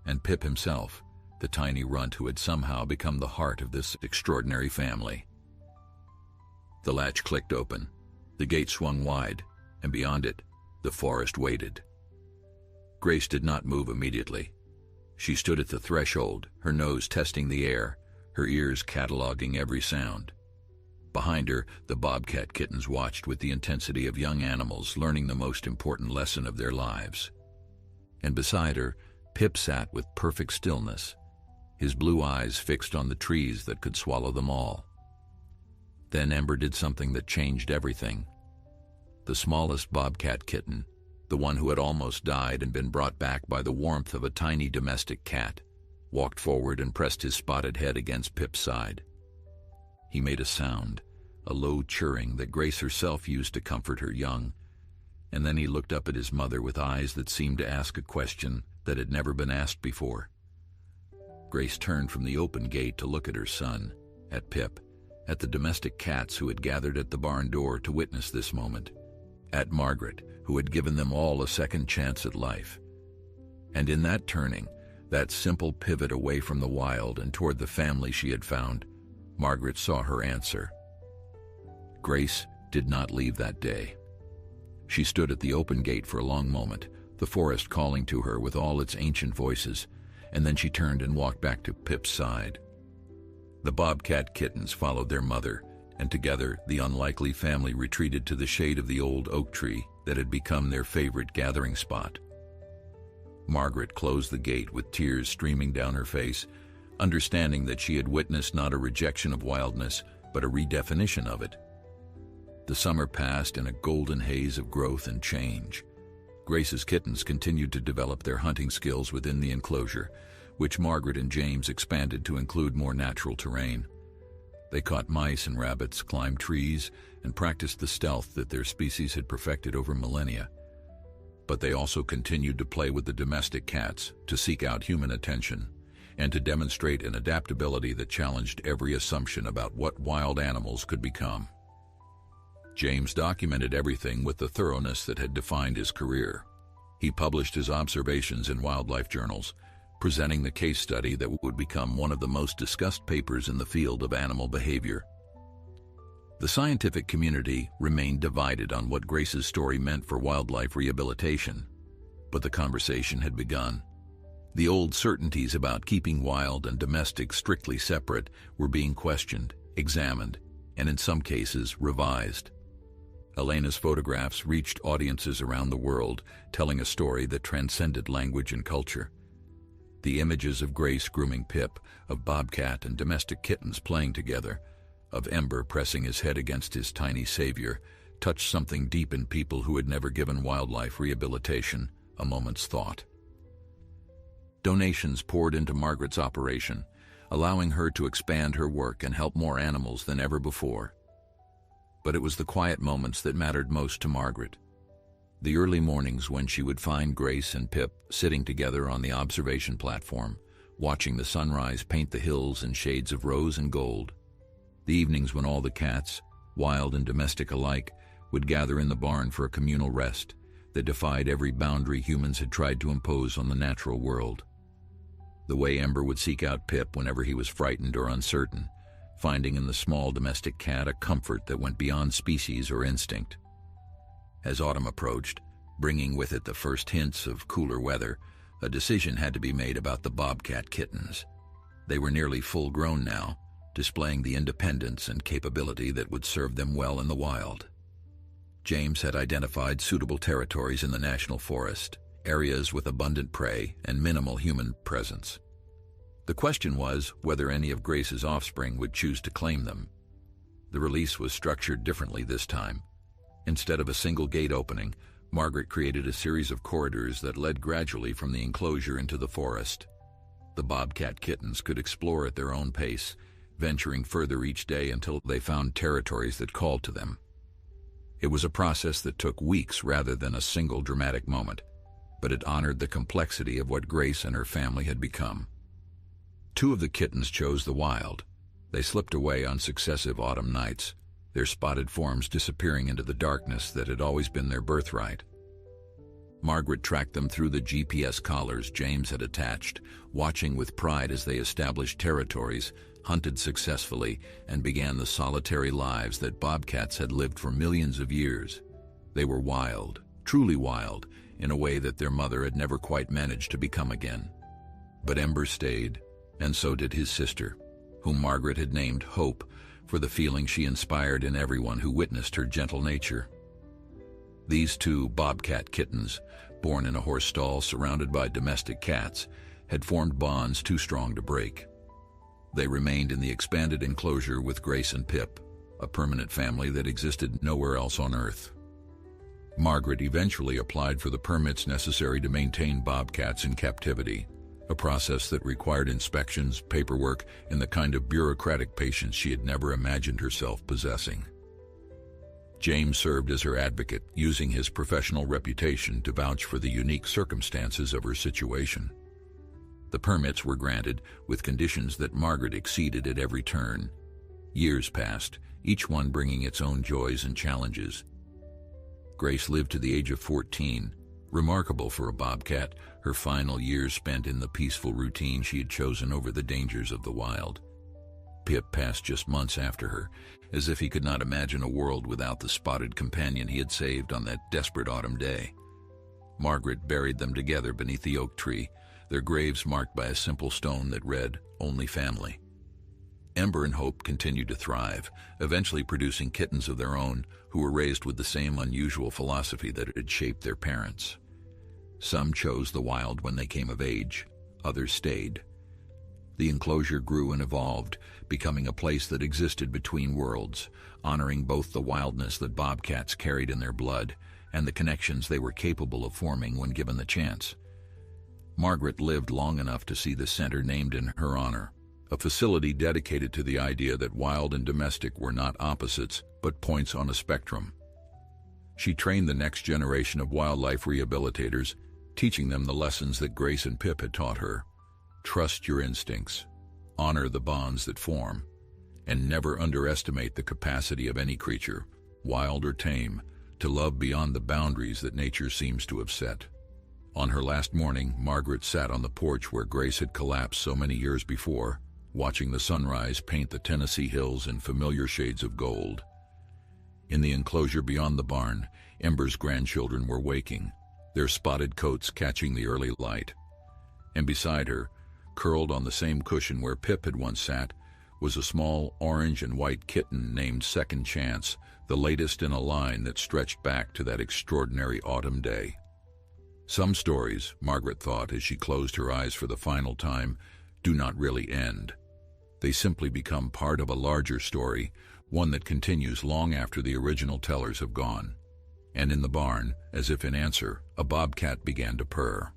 And Pip himself, the tiny runt who had somehow become the heart of this extraordinary family. The latch clicked open, the gate swung wide, and beyond it, the forest waited. Grace did not move immediately. She stood at the threshold, her nose testing the air, her ears cataloging every sound. Behind her, the bobcat kittens watched with the intensity of young animals learning the most important lesson of their lives. And beside her, Pip sat with perfect stillness, his blue eyes fixed on the trees that could swallow them all. Then Ember did something that changed everything. The smallest bobcat kitten, the one who had almost died and been brought back by the warmth of a tiny domestic cat, walked forward and pressed his spotted head against Pip's side. He made a sound, a low chirring that Grace herself used to comfort her young, and then he looked up at his mother with eyes that seemed to ask a question that had never been asked before. Grace turned from the open gate to look at her son, at Pip, at the domestic cats who had gathered at the barn door to witness this moment, at Margaret, who had given them all a second chance at life. And in that turning, that simple pivot away from the wild and toward the family she had found, Margaret saw her answer. Grace did not leave that day. She stood at the open gate for a long moment, the forest calling to her with all its ancient voices, and then she turned and walked back to Pip's side. The bobcat kittens followed their mother, and together the unlikely family retreated to the shade of the old oak tree that had become their favorite gathering spot. Margaret closed the gate with tears streaming down her face, understanding that she had witnessed not a rejection of wildness, but a redefinition of it. The summer passed in a golden haze of growth and change. Grace's kittens continued to develop their hunting skills within the enclosure, which Margaret and James expanded to include more natural terrain. They caught mice and rabbits, climbed trees, and practiced the stealth that their species had perfected over millennia. But they also continued to play with the domestic cats, to seek out human attention, and to demonstrate an adaptability that challenged every assumption about what wild animals could become. James documented everything with the thoroughness that had defined his career. He published his observations in wildlife journals, presenting the case study that would become one of the most discussed papers in the field of animal behavior. The scientific community remained divided on what Grace's story meant for wildlife rehabilitation, but the conversation had begun. The old certainties about keeping wild and domestic strictly separate were being questioned, examined, and in some cases revised. Elena's photographs reached audiences around the world, telling a story that transcended language and culture. The images of Grace grooming Pip, of Bobcat and domestic kittens playing together, of Ember pressing his head against his tiny savior, touched something deep in people who had never given wildlife rehabilitation a moment's thought. Donations poured into Margaret's operation, allowing her to expand her work and help more animals than ever before. But it was the quiet moments that mattered most to Margaret. The early mornings when she would find Grace and Pip sitting together on the observation platform, watching the sunrise paint the hills in shades of rose and gold. The evenings when all the cats, wild and domestic alike, would gather in the barn for a communal rest that defied every boundary humans had tried to impose on the natural world. The way Ember would seek out Pip whenever he was frightened or uncertain, finding in the small domestic cat a comfort that went beyond species or instinct. As autumn approached, bringing with it the first hints of cooler weather. A decision had to be made about the Bobcat kittens. They were nearly full-grown now, displaying the independence and capability that would serve them well in the wild. James had identified suitable territories in the national forest, areas with abundant prey and minimal human presence. The question was whether any of Grace's offspring would choose to claim them. The release was structured differently this time. Instead of a single gate opening, Margaret created a series of corridors that led gradually from the enclosure into the forest. The Bobcat kittens could explore at their own pace, venturing further each day until they found territories that called to them. It was a process that took weeks rather than a single dramatic moment, but it honored the complexity of what Grace and her family had become. 2 of the kittens chose the wild. They slipped away on successive autumn nights, their spotted forms disappearing into the darkness that had always been their birthright. Margaret tracked them through the GPS collars James had attached, watching with pride as they established territories, hunted successfully, and began the solitary lives that bobcats had lived for millions of years. They were wild, truly wild, in a way that their mother had never quite managed to become again. But Ember stayed, and so did his sister, whom Margaret had named Hope, for the feeling she inspired in everyone who witnessed her gentle nature. These 2 bobcat kittens, born in a horse stall surrounded by domestic cats, had formed bonds too strong to break. They remained in the expanded enclosure with Grace and Pip, a permanent family that existed nowhere else on Earth. Margaret eventually applied for the permits necessary to maintain bobcats in captivity, a process that required inspections, paperwork, and the kind of bureaucratic patience she had never imagined herself possessing. James served as her advocate, using his professional reputation to vouch for the unique circumstances of her situation. The permits were granted, with conditions that Margaret exceeded at every turn. Years passed, each one bringing its own joys and challenges. Grace lived to the age of 14, remarkable for a bobcat, her final years spent in the peaceful routine she had chosen over the dangers of the wild. Pip passed just months after her, as if he could not imagine a world without the spotted companion he had saved on that desperate autumn day. Margaret buried them together beneath the oak tree, their graves marked by a simple stone that read, "Only Family." Ember and Hope continued to thrive, eventually producing kittens of their own who were raised with the same unusual philosophy that had shaped their parents. Some chose the wild when they came of age, others stayed. The enclosure grew and evolved, becoming a place that existed between worlds, honoring both the wildness that bobcats carried in their blood and the connections they were capable of forming when given the chance. Margaret lived long enough to see the center named in her honor, a facility dedicated to the idea that wild and domestic were not opposites, but points on a spectrum. She trained the next generation of wildlife rehabilitators, teaching them the lessons that Grace and Pip had taught her. Trust your instincts, honor the bonds that form, and never underestimate the capacity of any creature, wild or tame, to love beyond the boundaries that nature seems to have set. On her last morning, Margaret sat on the porch where Grace had collapsed so many years before, watching the sunrise paint the Tennessee hills in familiar shades of gold. In the enclosure beyond the barn, Ember's grandchildren were waking, their spotted coats catching the early light. And beside her, curled on the same cushion where Pip had once sat, was a small orange and white kitten named Second Chance, the latest in a line that stretched back to that extraordinary autumn day. Some stories, Margaret thought as she closed her eyes for the final time, do not really end. They simply become part of a larger story, one that continues long after the original tellers have gone. And in the barn, as if in answer, a bobcat began to purr.